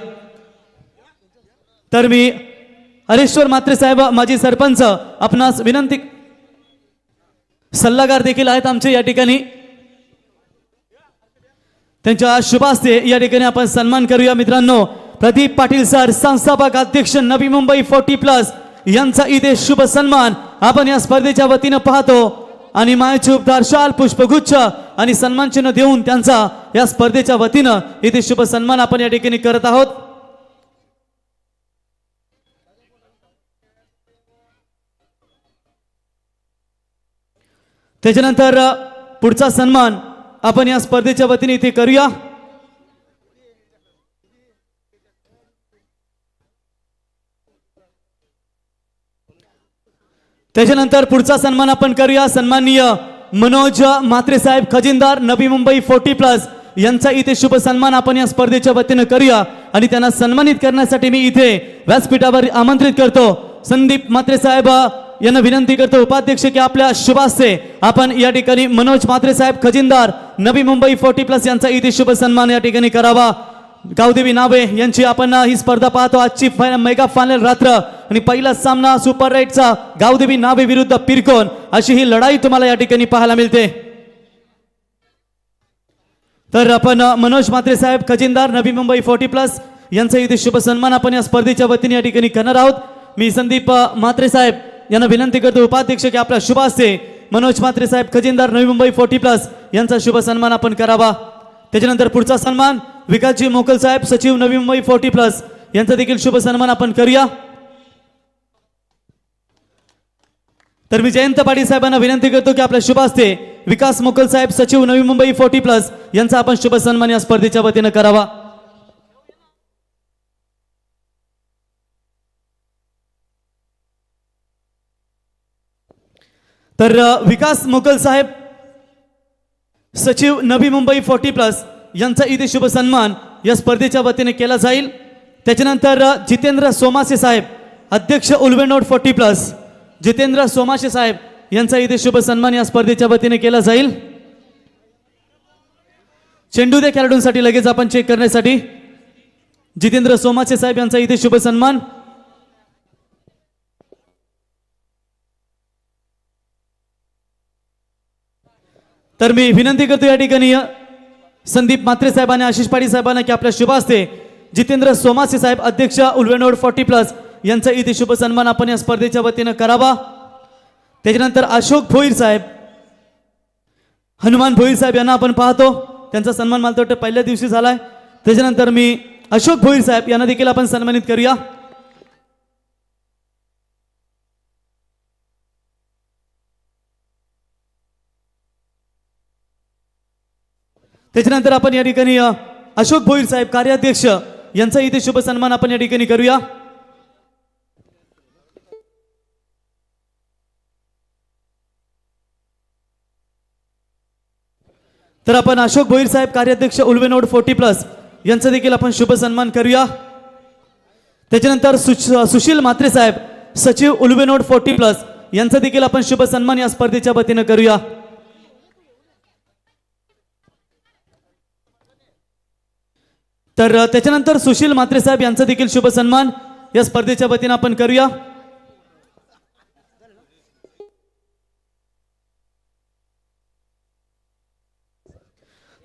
तर मी हरेश्वर म्हात्रे साहेब माजी सरपंच आपणास विनंती, सल्लागार देखील आहेत आमचे या ठिकाणी, त्यांच्या शुभ हस्ते या ठिकाणी आपण सन्मान करूया. मित्रांनो, प्रदीप पाटील सर संस्थापक अध्यक्ष नवी मुंबई 40+ यांचा इथे शुभ सन्मान आपण या स्पर्धेच्या वतीनं पाहतो आणि मायचूपदार शाल पुष्पगुच्छ आणि सन्मान चिन्ह देऊन त्यांचा या स्पर्धेच्या वतीनं इथे शुभ सन्मान आपण या ठिकाणी करत आहोत. त्याच्यानंतर पुढचा सन्मान आपण या स्पर्धेच्या वतीने इथे करूया. त्याच्यानंतर पुढचा सन्मान आपण करूया. सन्माननीय मनोज म्हात्रे साहेब खजिनदार नवी मुंबई 40+ यांचा इथे शुभ सन्मान आपण या स्पर्धेच्या वतीनं करूया आणि त्यांना सन्मानित करण्यासाठी मी इथे व्यासपीठावर आमंत्रित करतो. संदीप म्हात्रे साहेब यांना विनंती करतो उपाध्यक्ष की आपल्या शुभ हस्ते आपण या ठिकाणी मनोज म्हात्रे साहेब खजिनदार नवी मुंबई 40+ यांचा इथे शुभ सन्मान या ठिकाणी करावा. गावदेवी नावे यांची आपण ही स्पर्धा पाहतो. आजची मेगा फायनल रात्र आणि पहिला सामना सुपर राईटचा गावदेवी नावे विरुद्ध पिरकोन अशी ही लढाई तुम्हाला या ठिकाणी पाहायला मिळते. तर आपण मनोज म्हात्रे साहेब खजिनदार नवी मुंबई 40+ यांचा इथे शुभ सन्मान आपण या स्पर्धेच्या वतीने या ठिकाणी करणार आहोत. मी संदीप म्हात्रे साहेब यांना विनंती करतो उपाध्यक्ष की आपल्या शुभ हस्ते मनोज म्हात्रे साहेब खजिनदार नवी मुंबई 40+ यांचा शुभ सन्मान आपण करावा. त्याच्यानंतर पुढचा सन्मान विकासजी मोकल साहेब सचिव नवी मुंबई 40+ यांचा देखील शुभ सन्मान आपण करूया. तर मी जयंत पाटील साहेबांना विनंती करतो की आपल्या शुभ हस्ते विकास मोकल साहेब सचिव नवी मुंबई 40+ यांचा आपण शुभ सन्मान या स्पर्धेच्या वतीनं करावा. तर विकास मोकल साहेब सचिव नवी मुंबई 40+ यांचा इथे शुभ सन्मान या स्पर्धेच्या वतीने केला जाईल. त्याच्यानंतर जितेंद्र सोमासे साहेब अध्यक्ष उल्वेनोड 40+, जितेंद्र सोमासे साहेब यांचा इथे शुभ सन्मान या स्पर्धेच्या वतीने केला जाईल. चेंडू दे खेळाडूंसाठी लगेच आपण चेक करण्यासाठी जितेंद्र सोमासे साहेब यांचा इथे शुभ सन्मान. तर मी विनंती करतो या ठिकाणी संदीप म्हात्रे साहेब आणि आशिष पाटील साहेबांना की आपल्या शुभ हस्ते जितेंद्र सोमासे साहेब अध्यक्ष उल्वेनोड 40+ यांचा इथे शुभ सन्मान आपण या स्पर्धेच्या वतीनं करावा. त्याच्यानंतर अशोक भोईर साहेब, हनुमान भोईर साहेब यांना आपण पाहतो, त्यांचा सन्मान मला वाटतं पहिल्या दिवशी झालाय. त्याच्यानंतर मी अशोक भोईर साहेब यांना देखील आपण सन्मानित करूया. त्याच्यानंतर आपण या ठिकाणी अशोक भोईर साहेब कार्याध्यक्ष यांचा इथे शुभ सन्मान आपण या ठिकाणी करूया. तर आपण अशोक भोईर साहेब कार्याध्यक्ष उल्वेनोड 40+ यांचा देखील आपण शुभ सन्मान करूया. त्याच्यानंतर सुशील म्हात्रे साहेब सचिव उल्वेनोड 40+ यांचा देखील आपण शुभ सन्मान या स्पर्धेच्या वतीनं करूया. तर त्याच्यानंतर सुशील म्हात्रे साहेब यांचा देखील शुभ सन्मान या स्पर्धेच्या वतीनं आपण करूया.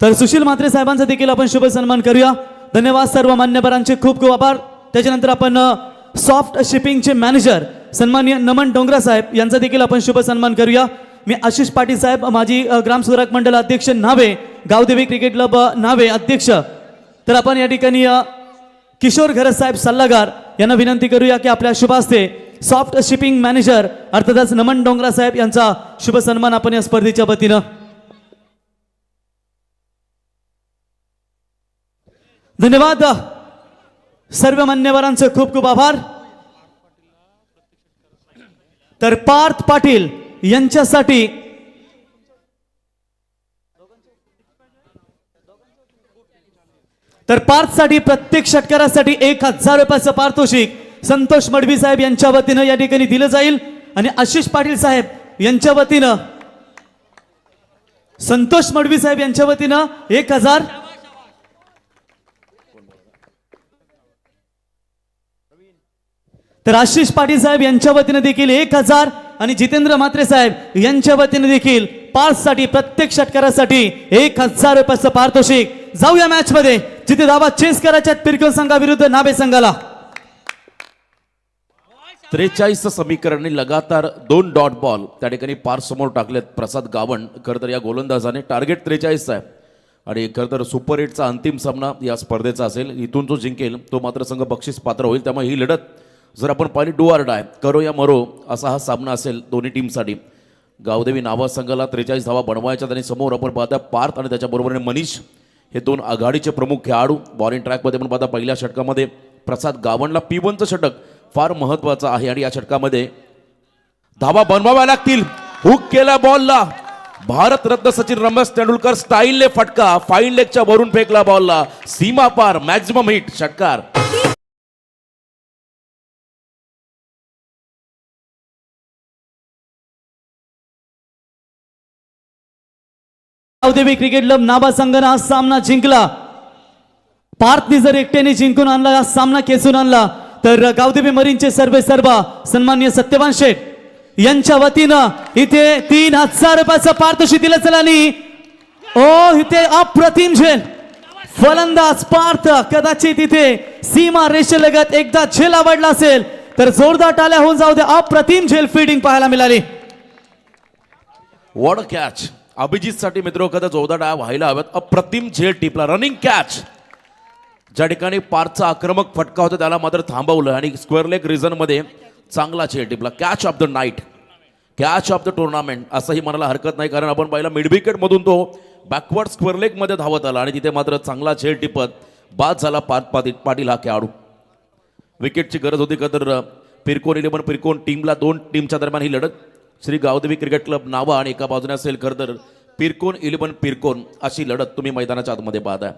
तर सुशील म्हात्रे साहेबांचा देखील आपण शुभ सन्मान करूया. धन्यवाद सर्व मान्यवरांचे खूप खूप आभार. त्याच्यानंतर आपण सॉफ्ट शिपिंगचे मॅनेजर सन्माननीय नमन डोंगरा साहेब यांचा देखील आपण शुभ सन्मान करूया. मी आशिष पाटील साहेब माजी ग्राम सुधारक मंडळ अध्यक्ष नावे, गावदेवी क्रिकेट क्लब नावे अध्यक्ष. तर आपण या ठिकाणी किशोर घरत साहेब सल्लागार यांना विनंती करूया की आपल्या शुभ हस्ते सॉफ्ट शिपिंग मॅनेजर अर्थातच नमन डोंगरा साहेब यांचा शुभ सन्मान आपण या स्पर्धेच्या वतीनं. धन्यवाद सर्व मान्यवरांचे खूप खूप आभार. तर पार्थ पाटील यांच्यासाठी प्रत्येक षटकारासाठी 1000 रुपयाचं पारितोषिक संतोष मडवी साहेब यांच्या वतीनं या ठिकाणी दिलं जाईल. आणि आशिष पाटील साहेब यांच्या वतीनं संतोष मडवी साहेब यांच्या वतीनं 1000. तर आशिष पाटील साहेब यांच्या वतीने देखील 1000 आणि जितेंद्र म्हात्रे साहेब यांच्या वतीने देखील पार्ससाठी प्रत्येक षटकारासाठी 1000 रुपयाचं पारितोषिक. जाऊया मॅच मध्ये जिथे धावा चेस करायच्या पिरकोन संघाविरुद्ध नाभे संघाला. 43 समीकरणाने लगातार 2 डॉट बॉल त्या ठिकाणी पार समोर टाकलेत प्रसाद गावंड. खरं तर या गोलंदाजाने टार्गेट 43 आहे आणि खरं तर सुपर 8चा अंतिम सामना या स्पर्धेचा असेल. इथून जो जिंकेल तो मात्र संघ बक्षीस पात्र होईल. त्यामुळे ही लढत जर आपण पाहिली डू ऑर डाय, करो या मरो असा हा सामना असेल दोन्ही टीमसाठी. गावदेवी नावा संघाला 43 धावा बनवायच्या आणि समोर आपण पाहता पार्थ आणि त्याच्याबरोबरीने मनीष हे 2 आघाडीचे प्रमुख खेळाडू. बॉलिंग ट्रॅकमध्ये आपण पाहता पहिल्या षटकामध्ये प्रसाद गावंडला P1चं षटक फार महत्त्वाचं आहे आणि या षटकामध्ये धावा बनवाव्या लागतील. हुक केला बॉलला, भारतरत्न सचिन रमेश तेंडुलकर स्टाईलने फटका, फाईन लेगच्या वरून फेकला बॉलला, सीमा पार, मॅक्झिमम हिट, षटकार. गावदेवी क्रिकेट क्लब नाभा संघाने हा सामना जिंकला. पार्थने जर एकट्याने जिंकून आणला, हा सामना खेचून आणला, तर गावदेवी मरीनचे सर्वे सर्वा सन्माननीय सत्यवान शेठ यांच्या वतीनं इथे 3000 रुपयाचं पारितोषिक दिलं. चला आणि इथे अप्रतिम झेल फलंदाज पार्थ, कदाचित इथे सीमा रेषेलगत एकदा झेल आवडला असेल तर जोरदार टाळ्या होऊन जाऊ दे. अप्रतिम झेल फील्डिंग पाहायला मिळाली. वॉट कॅच अभिजित साठी मित्र कदा जोरदार डाव व्हायला हव्यात. अप्रतिम झेल टिपला, रनिंग कॅच. ज्या ठिकाणी पारचा आक्रमक फटका होता त्याला मात्र थांबवलं आणि स्क्वेअर लेग रिझन मध्ये चांगला झेल टिपला. Catch of the night, catch of the tournament असंही म्हणायला हरकत नाही, कारण आपण पाहिला मिड विकेट मधून तो बॅकवर्ड स्क्वेअर लेग मध्ये धावत आला आणि तिथे मात्र चांगला झेल टिपत बाद झाला पार्थ पाटील हा खेळाडू. विकेटची गरज होती का तर पिरकोन 11 पिरकोन टीमला 2 टीमच्या दरम्यान ही लढत. श्री गावदेवी क्रिकेट क्लब नावा आणि एका बाजूने असेल खरं तर पिरकोन 11 पिरकोन अशी लढत तुम्ही मैदानाच्या आतमध्ये पाहताय.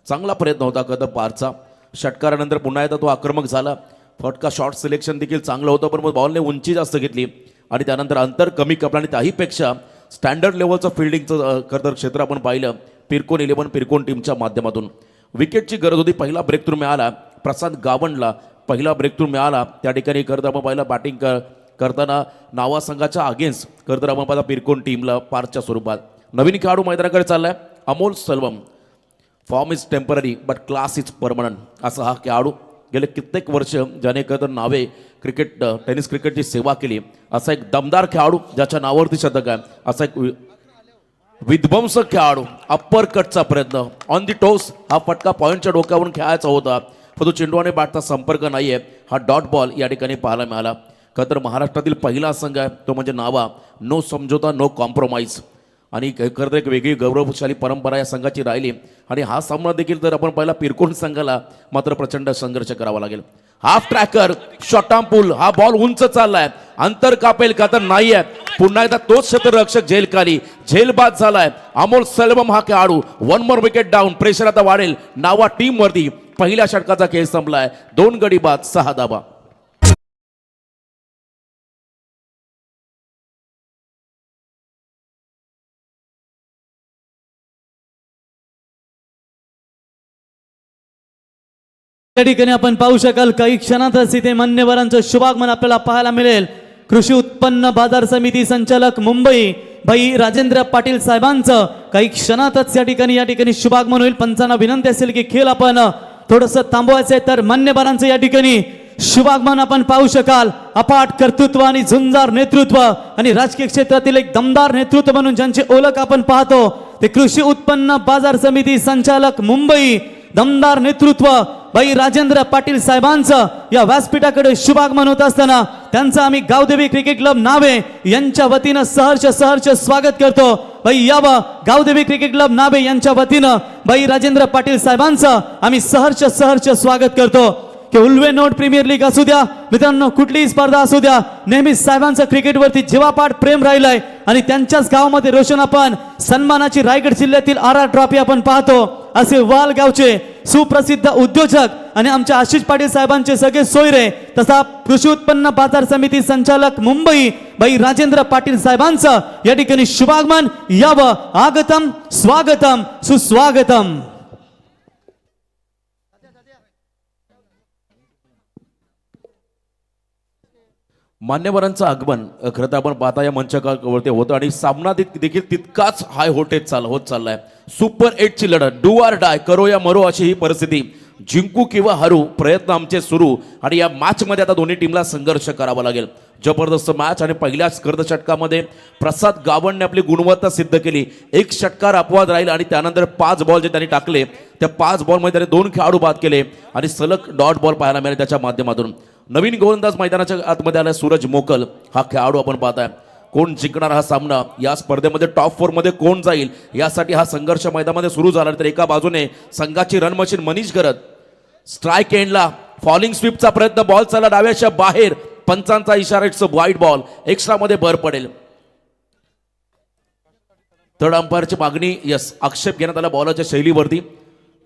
चांगला प्रयत्न होता कदा पारचा. षटकारानंतर पुन्हा एकदा तो आक्रमक झाला. फटका शॉट सिलेक्शन देखील चांगलं होतं, पण मग बॉलने उंची जास्त घेतली आणि त्यानंतर अंतर कमी कापलं आणि त्याहीपेक्षा स्टँडर्ड लेवलचं फिल्डिंगचं खरं तर क्षेत्र आपण पाहिलं पिरकोन 11 पिरकोन टीमच्या माध्यमातून. विकेटची गरज होती, पहिला ब्रेक थ्रू मिळाला प्रसाद गावंडला, पहिला ब्रेक थ्रू मिळाला. त्या ठिकाणी खरं तर आपण पाहिलं बॅटिंग करताना नावा संघाच्या अगेन्स्ट खरं तर आपण पाहिलं पिरकोन टीमला पारच्या स्वरूपात. नवीन खेळाडू मैदानाकडे चाललाय Amol Salvam. Form is temporary but class is permanent असा हा खेळाडू. गेले कित्येक वर्ष ज्याने खरं तर नावे क्रिकेट टेनिस क्रिकेटची सेवा केली असा एक दमदार खेळाडू ज्याच्या नावावरती शतक आहे. असा एक विध्वंसक खेळाडू. अप्पर कटचा प्रयत्न ऑन दी टोस, हा फटका पॉईंटच्या डोक्यावरून खेळायचा होता पण तो चेंडूने बॅटचा संपर्क नाहीये. हा डॉट बॉल या ठिकाणी पाहायला मिळाला. खरं तर महाराष्ट्रातील पहिला संघ आहे तो म्हणजे नावा. नो समझोता नो कॉम्प्रोमाइज आणि खरं तर एक वेगळी गौरवशाली परंपरा या संघाची राहिली आणि हा सामना देखील जर आपण पाहिला पिरकोन संघाला मात्र प्रचंड संघर्ष करावा लागेल. हाफ ट्रॅकर शॉर्टाम पुल, हा बॉल उंच चाललाय, अंतर कापेल का तर नाहीये. पुन्हा एकदा तोच क्षेत्ररक्षक झेल खाली, झेल बाद झालाय. अमोल सलबम हा खेळाडू. 1 मोर विकेट डाऊन. प्रेशर आता वाढेल नावा टीम वरती. पहिल्या षटकाचा खेळ संपलाय. 2 गडी बाद 6 धाबा. त्या ठिकाणी आपण पाहू शकाल काही क्षणातच इथे मान्यवरांचं शुभागमन आपल्याला पाहायला मिळेल. कृषी उत्पन्न बाजार समिती संचालक मुंबई भाई राजेंद्र पाटील साहेबांचं काही क्षणातच या ठिकाणी शुभागमन होईल. पंचांना विनंती असेल की खेळ आपण थोडस थांबवायचं आहे, तर मान्यवरांचं या ठिकाणी शुभागमन आपण पाहू शकाल. अफाट कर्तृत्व आणि झुंजार नेतृत्व आणि राजकीय क्षेत्रातील एक दमदार नेतृत्व म्हणून ज्यांची ओळख आपण पाहतो ते कृषी उत्पन्न बाजार समिती संचालक मुंबई, दमदार नेतृत्व भाई राजेंद्र पाटील साहेबांचं या व्यासपीठाकडे शुभागमन होत असताना त्यांचं आम्ही गावदेवी क्रिकेट क्लब नावे यांच्या वतीनं सहर्ष स्वागत करतो. भाई यावं गावदेवी क्रिकेट क्लब नावे यांच्या वतीनं भाई राजेंद्र पाटील साहेबांचं आम्ही सहर्ष स्वागत करतो. की उल्वे नोट प्रीमियर लीग असू द्या मित्रांनो, कुठलीही स्पर्धा असू द्या, नेहमीच साहेबांचं क्रिकेटवरती जीवापाड प्रेम राहिलंय आणि त्यांच्याच गावामध्ये रोशन आपण सन्मानाची रायगड जिल्ह्यातील आर ट्रॉफी आपण पाहतो. असे वालगावचे सुप्रसिद्ध उद्योजक आणि आमच्या आशिष पाटील साहेबांचे सगळे सोयरे, तसा कृषी उत्पन्न बाजार समिती संचालक मुंबई भाई राजेंद्र पाटील साहेबांचं या ठिकाणी शुभागमन. यावं आगतम स्वागतम सुस्वागतम. मान्यवरांचं आगमन खरं तर आपण पाहता या मंचावरती होतं आणि सामना देखील तितकाच हाय होत चाललाय. सुपर 8 ची लढत, डू आर डाय, करो या मरो अशी ही परिस्थिती. जिंकू किंवा हरू प्रयत्न आमचे सुरू आणि या मॅच मध्ये आता दोन्ही टीमला संघर्ष करावा लागेल. जबरदस्त मॅच आणि पहिल्याच षटकामध्ये प्रसाद गावणने आपली गुणवत्ता सिद्ध केली. 1 षटकार अपवाद राहील आणि त्यानंतर 5 बॉल जे त्यांनी टाकले त्या 5 बॉलमध्ये त्याने 2 खेळाडू बाद केले आणि सलग डॉट बॉल पाहायला मिळाले त्याच्या माध्यमातून. नवीन गोलंदाज मैदानाच्या आतमध्ये आला सूरज मोकल हा खेळाडू आपण पाहताय. कोण जिंकणार हा सामना, या स्पर्धेमध्ये टॉप 4 मध्ये कोण जाईल यासाठी हा संघर्ष मैदानामध्ये सुरू झाला. तर एका बाजूने संघाची रन मशीन मनीष गरत स्ट्राईक एंडला फॉलिंग स्वीपचा प्रयत्न, बॉल चालला डाव्याच्या बाहेर, पंचांचा इशारा, इट्स वाईड बॉल, एक्स्ट्रा मध्ये भर पडेल. थर्ड अंपायरची मागणी, यस, आक्षेप घेण्यात आला बॉलरच्या शैलीवरती.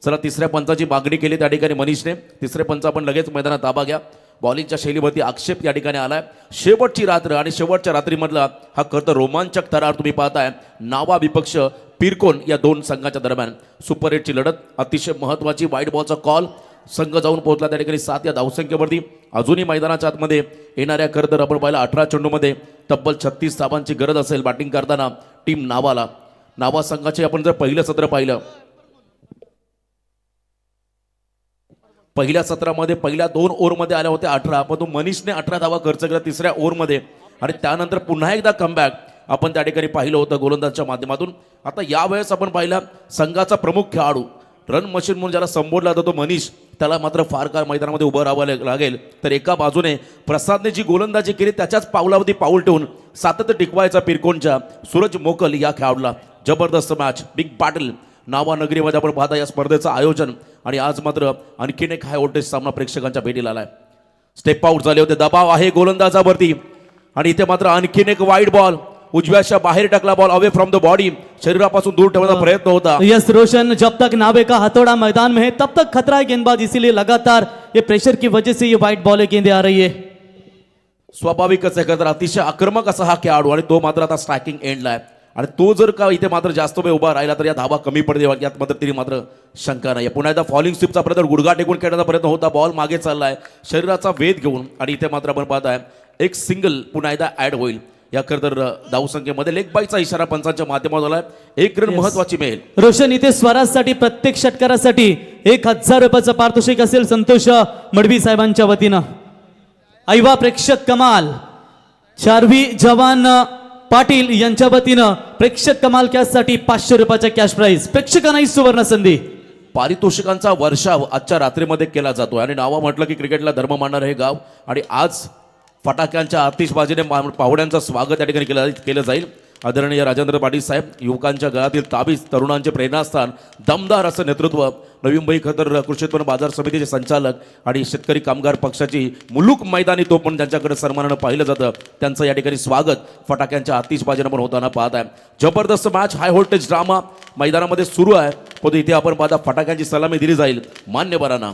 चला तिसऱ्या पंचाची मागणी केली त्या ठिकाणी मनीषने. तिसरे पंच आपण लगेच मैदानात ताबा घ्या. बॉलिंगच्या शैलीवरती आक्षेप या ठिकाणी आलाय. शेवटची रात्र आणि शेवटच्या रात्रीमधला हा खरं तर रोमांचक थरार तुम्ही पाहताय. नावा विपक्ष पिरकोन या 2 संघाच्या दरम्यान सुपर 8 ची लढत. अतिशय महत्वाची वाईड बॉलचा कॉल, संघ जाऊन पोहोचला त्या ठिकाणी 7 या धावसंख्येवरती. अजूनही मैदानाच्या आतमध्ये येणाऱ्या खरं तर आपण पाहिलं 18 चेंडूमध्ये तब्बल 36 धावांची गरज असेल बॅटिंग करताना टीम नावाला. नावा संघाचे आपण जर पहिलं सत्र पाहिलं, पहिल्या सत्रामध्ये पहिल्या 2 ओव्हरमध्ये आल्या होत्या 18, पण तो मनीषने 18 धावा खर्च केला तिसऱ्या ओव्हरमध्ये आणि त्यानंतर पुन्हा एकदा कमबॅक आपण त्या ठिकाणी पाहिलं होतं गोलंदाजच्या माध्यमातून. आता यावेळेस आपण पाहिला संघाचा प्रमुख खेळाडू, रन मशीन म्हणून ज्याला संबोधला जातो मनीष, त्याला मात्र फार काळ मैदानामध्ये उभं राहावं लागेल. तर एका बाजूने प्रसादने जी गोलंदाजी केली त्याच्याच पावलावरती पाऊल ठेवून सातत्य टिकवायचा पिरकोनच्या सूरज मोकल या खेळाडूला. जबरदस्त मॅच, बिग बॅटल नावा नगरीमध्ये आपण पाहता या स्पर्धेचं आयोजन आणि आज मात्र आणखीन एक हाय व्होल्टेज सामना प्रेक्षकांच्या भेटीला आलाय. स्टेप आउट झाले होते, दबाव आहे गोलंदाजावरती आणि इथे मात्र आणखीन एक वाईड बॉल, उजव्याच्या बाहेर टाकला ball, away from the body, शरीरापासून दूर ठेवण्याचा प्रयत्न होता. यस रोशन, जब तक नावे का हथौड़ा मैदान में है तब तक खतरा है गेंदबाज, इसीलिए लगातार ये प्रेशर की वजह से ये वाइड बॉल गेंदें आ रही है. स्वाभाविकच आहे तर अतिशय आक्रमक असा हा खेळाडू आणि तो मात्र आता स्ट्रायकिंग एंडला आहे आणि तो जर का इथे मात्र जास्त वेळ उभा राहिला तर या धावा कमी पडतील यात मात्र तरी मात्र शंका नाही. पुन्हा एकदा फॉलिंग स्वीपचा प्रयत्न, गुडघा टेकून खेळण्याचा प्रयत्न होता, बॉल मागे चाललाय शरीराचा वेध घेऊन आणि इथे मात्र आपण पाहताय एक सिंगल पुन्हा एकदा ऍड होईल. या तर धावसंख्येमध्ये लेग बायचा इशारा पंचांच्या माध्यमातून आलाय. 1 रन महत्वाची मिळेल. रोशन, इथे स्वराजसाठी प्रत्येक षटकारासाठी 1000 रुपयाचं पारितोषिक असेल संतोष मडवी साहेबांच्या वतीनं. ऐवा प्रेक्षक कमाल, चारवी जवान पाटील यांच्या वतीनं प्रेक्षक कमाल कॅशसाठी 500 रुपयाचा कॅश प्राइज. प्रेक्षकांना ही सुवर्ण संधी. पारितोषिकांचा वर्षाव आजच्या रात्रीमध्ये केला जातो आणि नावा म्हटलं की क्रिकेटला धर्म मानणारं हे गाव आणि आज फटाक्यांच्या आतिषबाजीने पाहुण्यांचं स्वागत या ठिकाणी केलं जाईल. आदरणीय राजेंद्र पाटील साहेब, युवकांच्या गळातील ताबीज, तरुणांचे प्रेरणास्थान, दमदार असं नेतृत्व, नवी मुंबई खतर कृषी उत्पन्न बाजार समितीचे संचालक आणि शेतकरी कामगार पक्षाची मुलूक मैदानी तो पण ज्यांच्याकडे सन्मानानं पाहिलं जातं, त्यांचं या ठिकाणी स्वागत फटाक्यांच्या आतिषबाजीनं पण होताना पाहत आहे. जबरदस्त मॅच, हाय व्होल्टेज ड्रामा मैदानामध्ये सुरू आहे. परंतु इथे आपण पाहता फटाक्यांची सलामी दिली जाईल मान्यवरांना.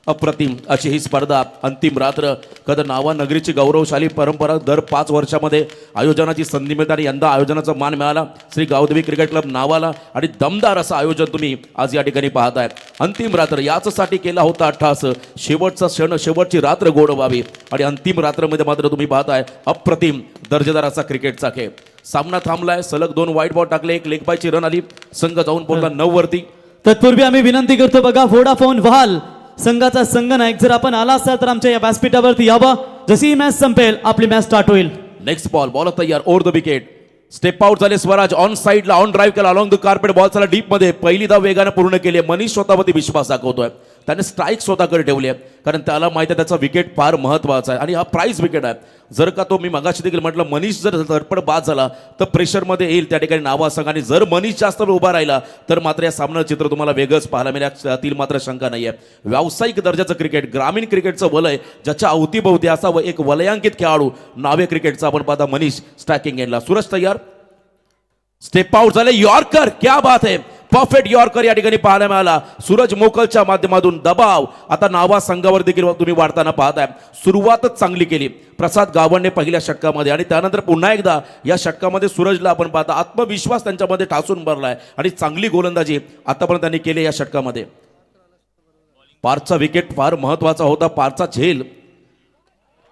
अप्रतिम अशी ही स्पर्धा, अंतिम रात्र. कदर नावा नगरीची गौरवशाली परंपरा, दर 5 वर्षामध्ये आयोजनाची संधी मिळते आणि यंदा आयोजनाचा मान मिळाला श्री गावदेवी क्रिकेट क्लब नावाला आणि दमदार असं आयोजन तुम्ही आज या ठिकाणी पाहताय. अंतिम रात्र याचसाठी केला होता अट्टास, शेवटचा क्षण, शेवटची रात्र गोड व्हावी आणि अंतिम रात्रमध्ये मात्र तुम्ही पाहताय अप्रतिम दर्जेदार असा क्रिकेटचा खेळ. सामना थांबलाय, सलग 2 व्हाईट बॉल टाकले, एक लेग बायची रन आली, संघ जाऊन पोहोचला 9 वरती. तत्पूर्वी आम्ही विनंती करतो बघा, व्होडाफोन व्हाल संघाचा संघनायक जर आपण आला असाल तर आमच्या या व्यासपीठावरती यावं. जशी ही मॅच संपेल आपली मॅच स्टार्ट होईल. नेक्स्ट बॉल, बॉल तयार, over the wicket. Step out झाले स्वराज, ऑन साइडला ऑन ड्राईव्ह केला, अलॉंग द कार्पेट, बॉल चला डीप मध्ये. पहिली धाव वेगाने पूर्ण केली. मनीष स्वतःवरती विश्वास दाखवतोय, त्याने स्ट्राईक स्वतःकडे ठेवली आहे, कारण त्याला माहिती आहे त्याचा विकेट फार महत्वाचा आहे आणि हा प्राइज विकेट आहे. जर का तो, मी मगाशी देखील म्हटलं, मनीष जर धडपड बाद झाला तर प्रेशरमध्ये येईल त्या ठिकाणी नावा संघ, आणि जर मनीष जास्त वेळ उभा राहिला तर मात्र या सामन्याचं चित्र तुम्हाला वेगळंच पाहायला मिळेल, त्यातील मात्र शंका नाही आहे. व्यावसायिक दर्जाचं क्रिकेट, ग्रामीण क्रिकेटचं वलय, ज्याच्या अवतीभोवती असा एक वलयांकित खेळाडू नावे क्रिकेटचा आपण पाहता मनीष स्ट्रायकिंग एंडला. सूरज तयार, स्टेप आउट झाले, यॉर्कर, क्या बात आहे, परफेक्ट यॉर्कर या ठिकाणी पाहायला मिळाला. सूरज मोकलच्या माध्यमातून दबाव आता नावा संघावर देखील तुम्ही वाढताना पाहताय. सुरुवातच चांगली केली प्रसाद गावंडे पहिल्या षटकामध्ये आणि त्यानंतर पुन्हा एकदा या षटकामध्ये सूरजला आपण पाहता आत्मविश्वास त्यांच्यामध्ये ठासून भरलाय आणि चांगली गोलंदाजी आतापर्यंत त्यांनी केली या षटकामध्ये. पारचा विकेट फार महत्वाचा होता, पारचा झेल.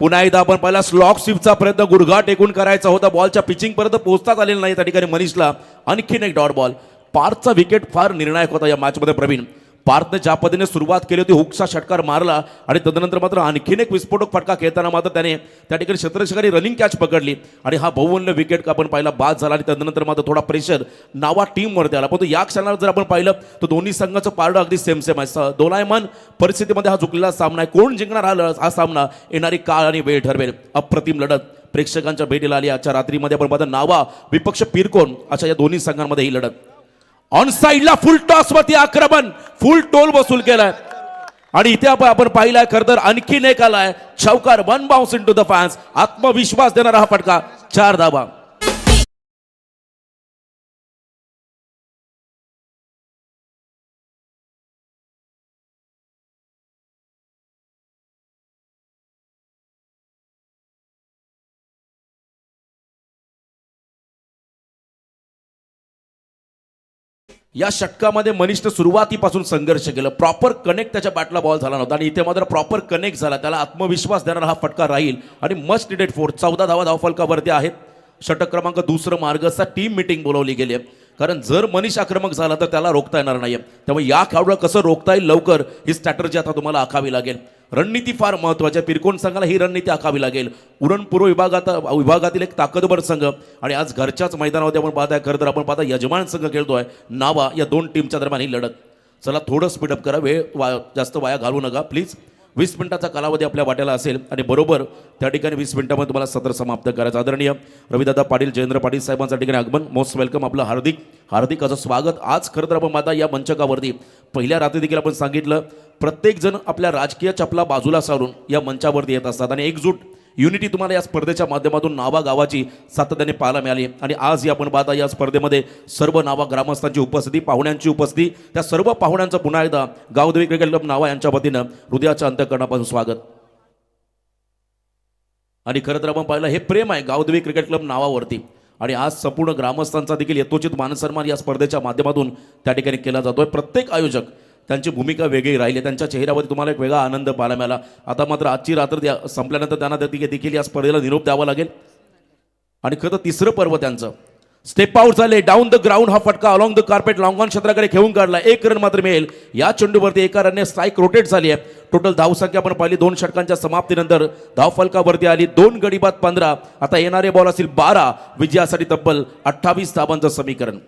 पुन्हा एकदा आपण पहिला स्लॉक स्वीपचा प्रयत्न गुडघा टेकून करायचा होता, बॉलच्या पिचिंग पर्यंत पोहोचताच आलेला नाही त्या ठिकाणी मनीषला. आणखीन एक डॉट बॉल. पार्थचा विकेट फार निर्णायक होता या मॅचमध्ये. प्रवीण, पार्थने ज्या पद्धतीने सुरुवात केली होती, हुकचा षटकार मारला आणि तदनंतर मात्र आणखीन एक विस्फोटक फटका खेळताना मात्र त्याने त्या ठिकाणी क्षेत्ररक्षकाने रनिंग कॅच पकडली आणि हा बहुमूल्य विकेट आपण पाहिला बाद झाला. आणि तदनंतर मात्र थोडा प्रेशर नावा टीमवरती आला. परंतु या क्षणाला जर आपण पाहिलं तर दोन्ही संघाचं पारडं अगदी सेम आहे. दोलायमान परिस्थितीमध्ये हा झुकलेला सामना आहे. कोण जिंकणार हा सामना येणारी काळ आणि वेळ ठरवेल. अप्रतिम लढत प्रेक्षकांच्या भेटीला आली आजच्या रात्रीमध्ये. आपण पाहता नावा विपक्ष पिरकोन अशा या दोन्ही संघांमध्ये ही लढत. ऑन साइडला फुल टॉस वरती आक्रमण, फुल टोल वसूल केलाय आणि इथे आपण पाहिलाय खरं तर आणखीन एक आलाय चौकार, 1 बाउन्स इनटू द फॅन्स. आत्मविश्वास देणारा हा फटका, 4 धावा. या षटकामध्ये मनीषनं सुरुवातीपासून संघर्ष केला, प्रॉपर कनेक्ट त्याच्या बॅटला बॉल झाला नव्हता आणि इथे मात्र प्रॉपर कनेक्ट झाला. त्याला आत्मविश्वास देणारा हा फटका राहील आणि मस्ट निडेड फोर. 14 धावा धावफलकावरती आहेत. षटक क्रमांक 2 मार्गस्था टीम मीटिंग बोलावली गेली आहे, कारण जर मनीष आक्रमक झाला तर त्याला रोखता येणार नाही. त्यामुळे या खेळाडूला कसं रोखता येईल लवकर ही स्ट्रॅटर्जी आता तुम्हाला आखावी लागेल. रणनीती फार महत्वाची आहे. पिरकोन संघाला ही रणनीती आखावी लागेल. उरणपूर्व विभागातील एक ताकदवर संघ आणि आज घरच्याच मैदानावरती आपण पाहताय. खरं तर आपण पाहता यजमान संघ खेळतोय नावा. या 2 टीमच्या दरम्यान ही लढत. चला थोडं स्पीडअप करा, वेळ जास्त वाया घालू नका प्लीज. 20 मिनिटाचा कालावधी आपल्या वाट्याला असेल आणि बरोबर त्या ठिकाणी 20 मिनिटांमध्ये तुम्हाला सत्र समाप्त करायचं. आदरणीय रविदादा पाटील, जयेंद्र पाटील साहेबांच्या ठिकाणी आगमन, मोस्ट वेलकम, आपलं हार्दिक हार्दिक असं स्वागत. आज खरं तर आपण माता या मंचकावरती पहिल्या रात्री देखील आपण सांगितलं, प्रत्येक जण आपल्या राजकीय चपला बाजूला सारून या मंचावरती येत असतात आणि एकजूट युनिटी तुम्हाला या स्पर्धेच्या माध्यमातून नावा गावाची सातत्याने पाहायला मिळाली. आणि आज आपण पाहता या स्पर्धेमध्ये सर्व नावा ग्रामस्थांची उपस्थिती, पाहुण्यांची उपस्थिती, त्या सर्व पाहुण्यांचं पुन्हा एकदा गावदेवी क्रिकेट क्लब नावा यांच्या वतीनं हृदयाच्या अंतःकरणापासून स्वागत. आणि खरं तर आपण पाहिलं हे प्रेम आहे गावदेवी क्रिकेट क्लब नावावरती आणि आज संपूर्ण ग्रामस्थांचा देखील यथोचित मानसन्मान या स्पर्धेच्या माध्यमातून त्या ठिकाणी केला जातोय. प्रत्येक आयोजक त्यांची भूमिका वेगळी राहिली, त्यांच्या चेहऱ्यावरती तुम्हाला एक वेगळा आनंद पाहायला मिळाला. आता मात्र आजची रात्र संपल्यानंतर त्यांना देखील या स्पर्धेला निरोप द्यावा लागेल. आणि खरं तर 3रं पर्व त्यांचं. स्टेप आउट झाले, डाऊन द ग्राउंड हा फटका along the carpet long on क्षेत्राकडे खेळून काढला. 1 रन मात्र मिळेल. या चेंडूवरती एका रनने स्ट्राईक रोटेट झाली आहे. टोटल धावसंख्या आपण पाहिली 2 षटकांच्या समाप्तीनंतर धावफलकावरती आली 2 गडी बाद 15. आता येणारे बॉल असतील 12. विजयासाठी तब्बल 28 धावांचं समीकरण.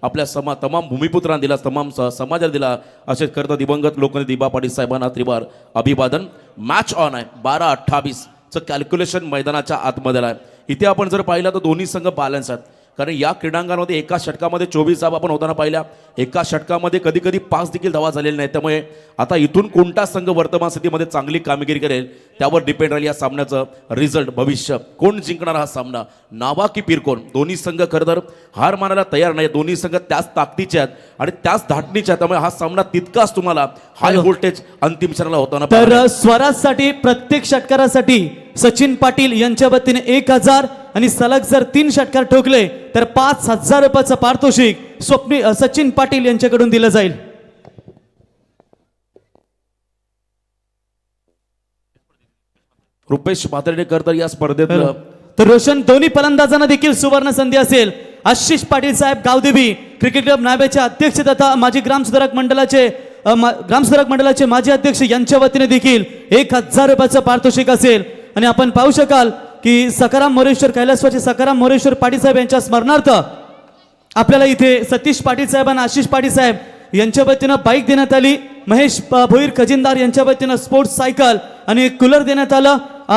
आपल्या तमाम भूमिपुत्रांना दिला, तमाम समाजाला दिला. असे करता दिवंगत लोकनेते दिबा पाटील साहेबांना त्रिवार अभिवादन. मॅच ऑन आहे. 12-28चं कॅल्क्युलेशन मैदानाच्या आतमध्ये आहे. इथे आपण जर पाहिलं तर दोन्ही संघ बॅलन्स आहेत, कारण या क्रीडांगणामध्ये एका षटकामध्ये 24 धावा आपण होताना पाहिल्या. एका षटकामध्ये कधी कधी 5 देखील धावा झालेल्या नाहीत. त्यामुळे आता इथून कोणता संघ वर्तमान स्थितीमध्ये चांगली कामगिरी करेल त्यावर डिपेंड राहील या सामन्याचं रिझल्ट, भविष्य. कोण जिंकणार हा सामना, नावा की पीरकोन. दोन्ही संघ खरं तर हार मानायला तयार नाही. दोन्ही संघ त्याच ताकदीचे आहेत आणि त्याच धाटणीचे आहेत. त्यामुळे हा सामना तितकाच तुम्हाला हाय व्होल्टेज अंतिम क्षणाला होताना तर स्वराजसाठी प्रत्येक षटकारासाठी सचिन पाटील यांच्या वतीने 1000 आणि सलग जर 3 षटकार ठोकले तर 5000 रुपयाचं पारितोषिक सचिन पाटील यांच्याकडून दिलं जाईल. रुपेश म्हात्रेकर तर या स्पर्धेत तर रोशन दोन्ही फलंदाजांना देखील सुवर्ण संधी असेल. आशिष पाटील साहेब गावदेवी क्रिकेट क्लब नाव्याचे अध्यक्ष तथा माजी ग्रामसुधारक मंडळाचे माजी अध्यक्ष यांच्या वतीने देखील 1000 रुपयाचं पारितोषिक असेल. आणि आपण पाहू शकाल की सकाराम मोरेश्वर कैलासवासी सकाराम मोरेश्वर पाटील साहेब यांच्या स्मरणार्थ आपल्याला इथे सतीश पाटील साहेबांना आशिष पाटील साहेब यांच्या वतीनं बाईक देण्यात आली. महेश भोईर खजिनदार यांच्या वतीनं स्पोर्ट्स सायकल आणि कूलर देण्यात आलं.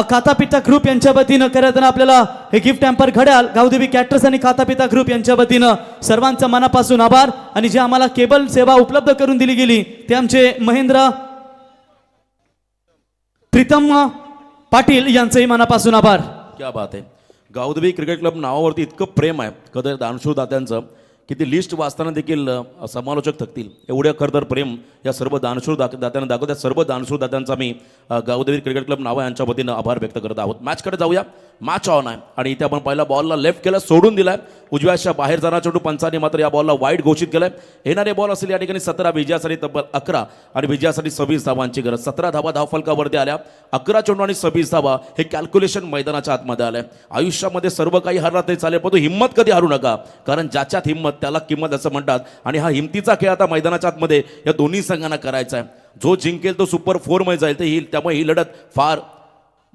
खातापिता ग्रुप यांच्या वतीनं करताना आपल्याला हे गिफ्ट हॅम्पर घड्याळ गावदेवी कॅटर्स आणि खातापिता ग्रुप यांच्या वतीनं सर्वांचं मनापासून आभार. आणि जे आम्हाला केबल सेवा उपलब्ध करून दिली गेली ते आमचे महेंद्र प्रीतम पाटील यांचंही मनापासून आभार. क्या बात आहे. गावदेवी क्रिकेट क्लब नावावरती इतकं प्रेम आहे कदर दानशूर दात्यांचं की ती लिस्ट वाचताना देखील समालोचक थकतील. एवढ्या खरतर प्रेम या सर्व दानशूर दात्यांना दाखवतात. सर्व दानशूर दात्यांचा मी गावदेवी क्रिकेट क्लब नावा यांच्या वतीनं आभार व्यक्त करत आहोत. मॅचकडे जाऊया. मॅच ऑन आहे आणि इथे आपण पहिला बॉलला लेफ्ट केला, सोडून दिलाय. उजव्याच्या बाहेर जाणार चेंडू पंचाने मात्र या बॉलला वाईड घोषित केलाय. येणारे बॉल असेल या ठिकाणी 17, विजयासाठी तब्बल 11 आणि विजयासाठी 26 धावांची गरज. 17 धावा धावफलकावरती आल्या. 11 चेंडू आणि 26 धावा हे कॅल्क्युलेशन मैदानाच्या आतमध्ये आलंय. आयुष्यामध्ये सर्व काही हरला तरी चालेल, पण हिंमत कधी हारू नका, कारण ज्याच्यात हिंमत त्याला किंमत असं म्हणतात. आणि हा हिमतीचा खेळ आता मैदानाच्या आतमध्ये या दोन्ही संघांना करायचा आहे. जो जिंकेल तो सुपर 4 मध्ये जाईल. तर त्यामुळे ही लढत फार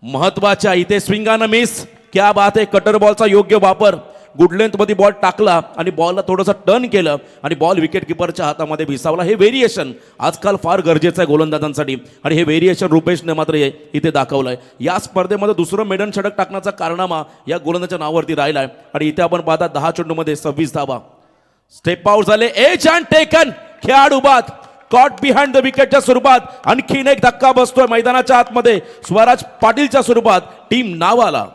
महत्वाची आहे. इथे स्विंगानं मिस, क्या बात आहे. कटर बॉलचा योग्य वापर, गुड लेंथ मध्ये बॉल टाकला आणि बॉलला थोडंसं टर्न केलं आणि बॉल विकेट किपरच्या हातामध्ये भिसावला. हे व्हेरिएशन आजकाल फार गरजेचं आहे गोलंदाजांसाठी आणि हे व्हेरिएशन रुपेशने मात्र इथे दाखवलंय. या स्पर्धेमध्ये दुसरं मेडन षटक टाकण्याचा कारनामा या गोलंदाजाच्या नावावरती राहिलाय. आणि इथे आपण पाहता 10 चेंडूमध्ये 26 धावा. स्टेप आउट झाले. Edge and taken. खेळाडू बाद, कॉट बिहाइंड द विकेटच्या स्वरूपात आणखीन एक धक्का बसतोय मैदानाच्या आतमध्ये स्वराज पाटीलच्या स्वरूपात टीम नावाला.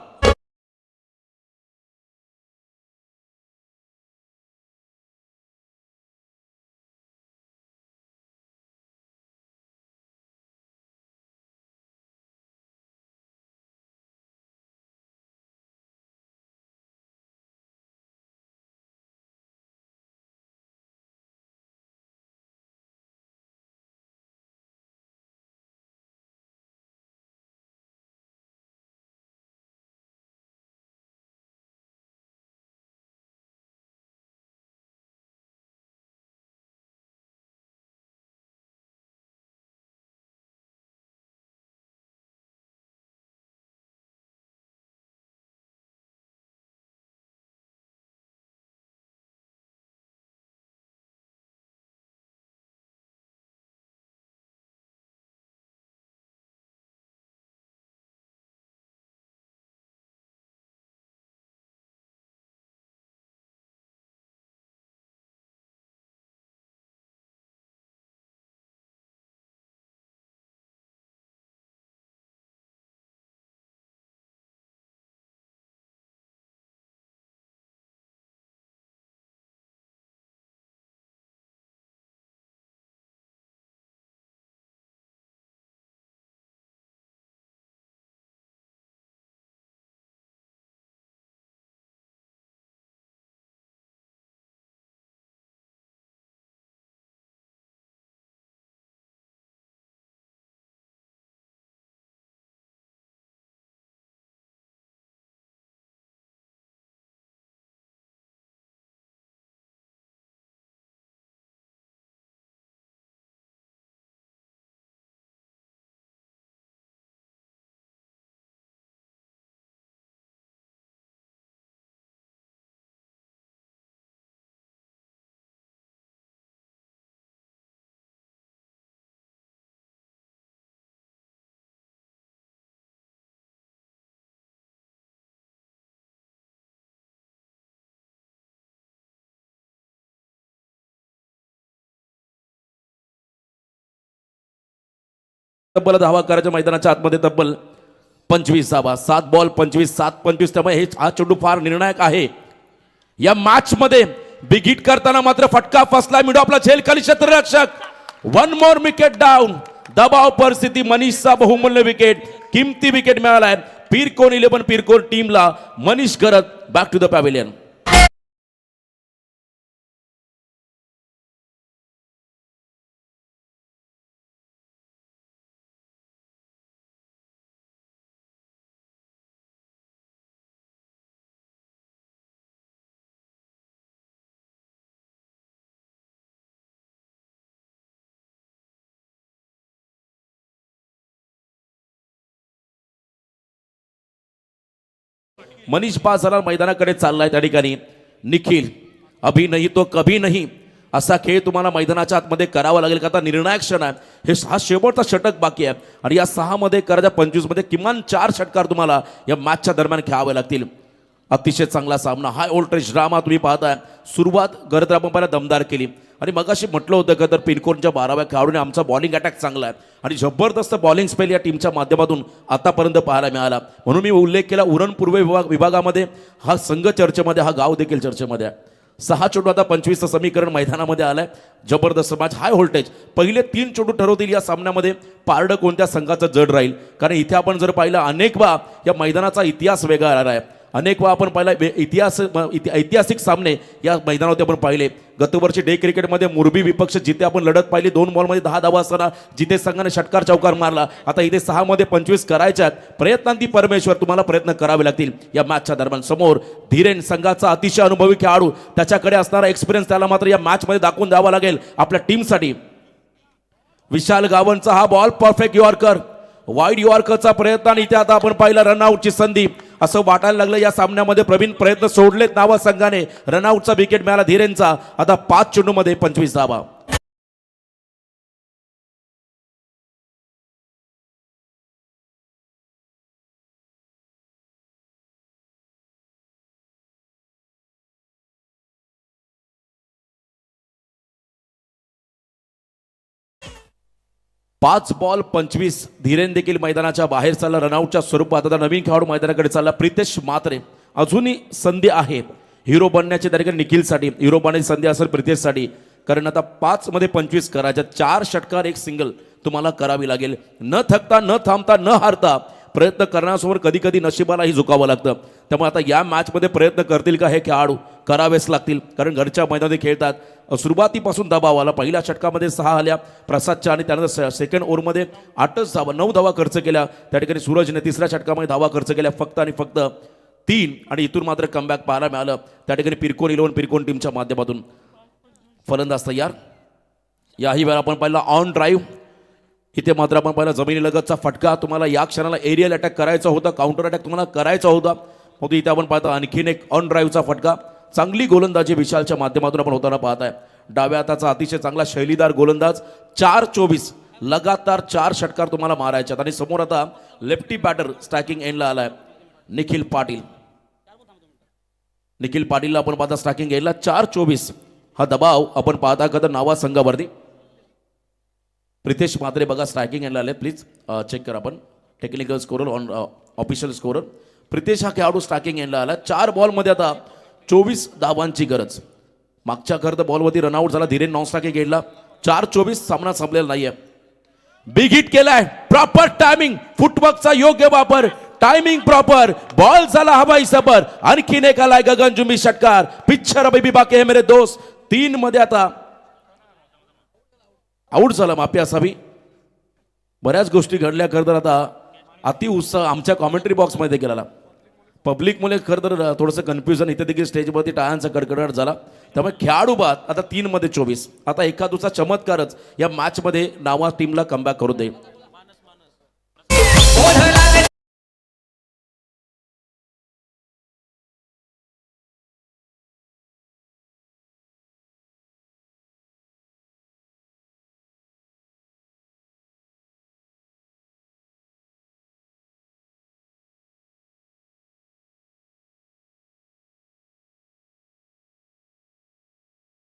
तब्बल धावा करायच्या मैदानाच्या आतमध्ये तब्बल 25 धावा. 7 बॉल 25, 7-25. त्यामुळे हा चेंडू फार निर्णायक आहे या मॅच मध्ये. बिग हिट करताना मात्र फटका फसला. मिडो आपला झेल खाली क्षेत्ररक्षक. 1 मोर विकेट डाऊन. दबाव परिस्थिती. मनीषचा बहुमूल्य विकेट, किमती विकेट मिळालाय पीरकोन 11 पीरकोन टीमला. Manish Garat back to the pavilion. Manish pass झाला, मैदानाकडे चाललाय. त्या ठिकाणी निखिल. अभी नाही तो कभी नाही असा खेळ तुम्हाला मैदानाच्या आतमध्ये करावा लागेल. का आता निर्णायक क्षण आहे. हा शेवटचा षटक बाकी आहे आणि या 6 मध्ये करायच्या 25 मध्ये किमान 4 षटकार तुम्हाला या मॅचच्या दरम्यान खेळावे लागतील. अतिशय चांगला सामना. हाय व्होल्टेज ड्रामा तुम्ही पाहताय. सुरुवात गरज आपण पहिला दमदार केली आणि मगाशी म्हटलं होतं का तर पिनकोडच्या 12व्या खेळाडूने आमचा बॉलिंग अटॅक चांगला आहे आणि जबरदस्त बॉलिंग स्पेल या टीमच्या माध्यमातून आतापर्यंत पाहायला मिळाला. म्हणून मी उल्लेख केला उरण पूर्व विभागामध्ये हा संघ चर्चेमध्ये, हा गाव देखील चर्चेमध्ये आहे. 6 चेंडू आता 25चं समीकरण मैदानामध्ये आलंय. जबरदस्त मॅच. High voltage. पहिले 3 चेंडू ठरवतील या सामन्यामध्ये पारडं कोणत्या संघाचं जड राहील. कारण इथे आपण जर पाहिलं अनेक वेळा या मैदानाचा इतिहास वेगळा आला आहे. अनेक वेळा आपण पाहिला ऐतिहासिक सामने या मैदानावरती आपण पाहिले. गतवर्षी डे क्रिकेटमध्ये मुरबी विपक्ष जिथे आपण लढत पाहिली 2 बॉलमध्ये 10 धावा असताना जिथे संघाने षटकार चौकार मारला. आता इथे 6 मध्ये 25 करायच्यात. प्रयत्नांती परमेश्वर. तुम्हाला प्रयत्न करावे लागतील या मॅचच्या दरम्यान. समोर धीरेन संघाचा अतिशय अनुभवी खेळाडू. त्याच्याकडे असणारा एक्सपिरियन्स त्याला मात्र या मॅच मध्ये दाखवून द्यावा लागेल आपल्या टीमसाठी. विशाल गावनचा हा बॉल परफेक्ट यॉर्कर. वाईड यॉर्करचा प्रयत्न आणि इथे आता आपण पाहिलं रनआउटची संधी. असं वाटायला लागलं या सामन्यामध्ये प्रवीण प्रयत्न सोडलेत नावा संघाने. रनआउटचा विकेट मिळाला धीरेनचा. आता 5 चेंडूमध्ये 25 धावा. पाच बॉल 25. धीरेन देखील मैदानाच्या बाहेर चालला रनआउटच्या स्वरूपात. आता नवीन खेळाडू मैदानाकडे चालला प्रितेश म्हात्रे. अजूनही संधी आहे हिरो बनण्याची. त्या ठिकाणी निखिलसाठी हिरो बनण्याची संधी असेल प्रितेशसाठी. कारण आता 5 मध्ये 25 करायच्या. 4 षटकार 1 सिंगल तुम्हाला करावी लागेल. न थकता न थांबता न हारता प्रयत्न करण्यासमोर कधी कधी नशिबालाही झुकावं लागतं. त्यामुळे आता या मॅचमध्ये प्रयत्न करतील का हे खेळाडू. करावेच लागतील कारण घरच्या मैदानात खेळतात. सुरुवातीपासून दबाव आला. पहिल्या षटकामध्ये 6 आल्या प्रसादच्या आणि त्यानंतर सेकंड ओव्हरमध्ये 8च धावा 9 धावा खर्च केल्या. त्या ठिकाणी सूरजने तिसऱ्या षटकामध्ये धावा खर्च केल्या फक्त आणि फक्त 3. आणि इथून मात्र कमबॅक पाहायला मिळालं. त्या ठिकाणी पीरकोन 11 पीरकोन टीमच्या माध्यमातून फलंदाज तयार. याही वेळा आपण पाहिला ऑन ड्राईव्ह. इथे मात्र आपण पाहिला जमिनीलगतचा फटका. तुम्हाला या क्षणाला एरियल अटॅक करायचा होता, काउंटर अटॅक तुम्हाला करायचा होता. मग इथे आपण पाहता आणखीन एक ऑन ड्राईव्हचा फटका. चांगली गोलंदाजी विशालच्या माध्यमातून आपण होताना पाहताय. डाव्या हाताचा अतिशय चांगला शैलीदार गोलंदाज. 4-24 लगातार 4 षटकार तुम्हाला मारायच्यात. आणि समोर आता लेफ्टी बॅटर स्ट्रायकिंग एंडला आलाय निखिल पाटील. निखिल पाटीलला आपण पाहता स्ट्रायकिंग एंडला 4-24 हा दबाव आपण पाहता का तर नावा संघावरती. प्रितेश म्हात्रे बघा स्ट्रायकिंग एंडला आले. प्लीज चेक करा आपण technical scorer on official scorer. Pritesh हा खेळाडू स्ट्रायकिंग एंडला आला. 4 बॉलमध्ये आता 24 धावांची गरज. मागच्या खरं बॉलवरती रनआउट झाला धीरेन नॉन स्ट्रायकिंग एंडला. 4-24 सामना संपलेला नाहीये. बिग हिट केलाय. Proper timing. फुटवर्कचा योग्य वापर. Timing proper. बॉल झाला हवाई सफर. आणखीन एक आलाय गगनचुंबी षटकार. पिक्चर अभी भी बाकी है मेरे दोस्त. 3 मध्ये आता आऊट झाला. माफी असावी. बऱ्याच गोष्टी घडल्या खरं तर. आता अति उत्साह आमच्या कॉमेंट्री बॉक्समध्ये गेला. पब्लिकमुळे खरं तर थोडंसं कन्फ्युजन. इथे देखील स्टेजवरती टाळ्यांचा कडकडाट झाला. त्यामुळे खेळाडू बाद आता 3 मध्ये 24. आता एखादुचा चमत्कारच या मॅचमध्ये नावा टीमला कमबॅक करू दे.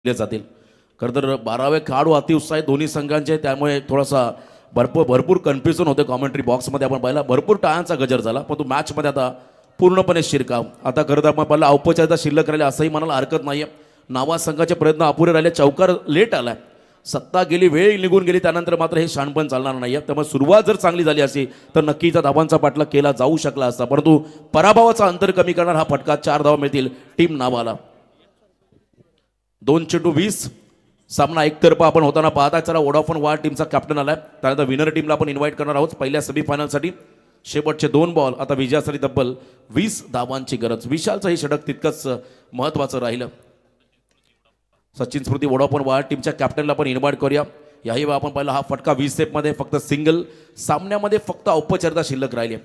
जातील खरं तर 12वे खेळाडू अतिउत्साही दोन्ही संघांचे. त्यामुळे थोडासा भरपूर कन्फ्युजन होतं कॉमेंट्री बॉक्समध्ये आपण पाहिला, भरपूर टाळ्यांचा गजर झाला, पण तो मॅचमध्ये आता पूर्णपणे शिरकाव. आता खरं तर आपण पाहिलं औपचारिकता शिल्लक राहिली असंही म्हणायला हरकत नाही आहे. नावा संघाचे प्रयत्न अपुरे राहिले, चौकार लेट आलाय, सत्ता गेली, वेळ निघून गेली, त्यानंतर मात्र हे शाणपण चालणार नाही आहे. त्यामुळे सुरुवात जर चांगली झाली असती तर नक्कीच धावांचा पाठलाग केला जाऊ शकला असता, परंतु पराभवाचा अंतर कमी करणार हा फटका. 4 धावा मिळतील टीम नावाला. 2 चेंडू 20 सामना एकतर्फा आपण होताना पाहता. चला वोडाफोन वार टीमचा कॅप्टन आलाय, त्यानंतर विनर टीमला आपण इन्व्हाइट करणार आहोत पहिल्या सेमीफायनलसाठी. शेवटचे 2 बॉल, आता विजयासाठी तब्बल 20 धावांची गरज. विशालचं हे षटक तितकंच महत्वाचं राहिलं. सचिन स्मृती वोडाफोन वार टीमच्या कॅप्टनला पण इन्व्हाइट करूया. याही वेळा आपण पाहिला हा फटका 20 स्टेपमध्ये फक्त सिंगल सामन्यामध्ये फक्त औपचारिकता शिल्लक राहिली.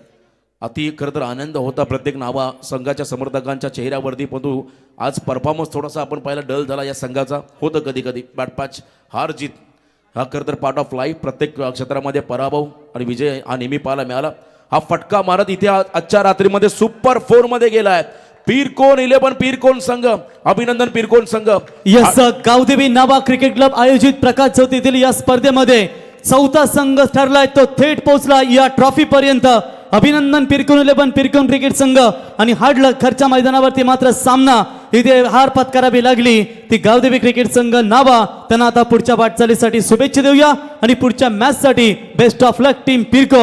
अति खरं तर आनंद होता प्रत्येक नावा संघाच्या समर्थकांच्या चेहऱ्यावरती, परंतु आज परफॉर्मन्स थोडासा आपण पाहिला डल झाला या संघाचा. होतं कधी कधी बॅट पॅच, हार जीत हा खरं तर पार्ट ऑफ लाईफ. प्रत्येक क्षेत्रामध्ये पराभव आणि विजय हा नेहमी पाहायला मिळाला. हा फटका मारत इथे आजच्या रात्रीमध्ये सुपर 4 मध्ये गेलाय पीरकोन 11 पीरकोन संघ. अभिनंदन पीरकोन संघ. यस, गावदेवी नावा क्रिकेट क्लब आयोजित प्रकाश चौथीतील या स्पर्धेमध्ये 4था संघ ठरलाय, तो थेट पोहोचला या ट्रॉफी पर्यंत. अभिनंदन पीरकोन 11 पीरकोन क्रिकेट संघ. आणि हाडला खर्चा मैदानावरती मात्र सामना इथे हार पत्करावी लागली ती गावदेवी क्रिकेट संघ नावा. त्यांना आता पुढच्या वाटचालीसाठी शुभेच्छा देऊया आणि पुढच्या मॅच साठी बेस्ट ऑफ लक टीम पीरकोन.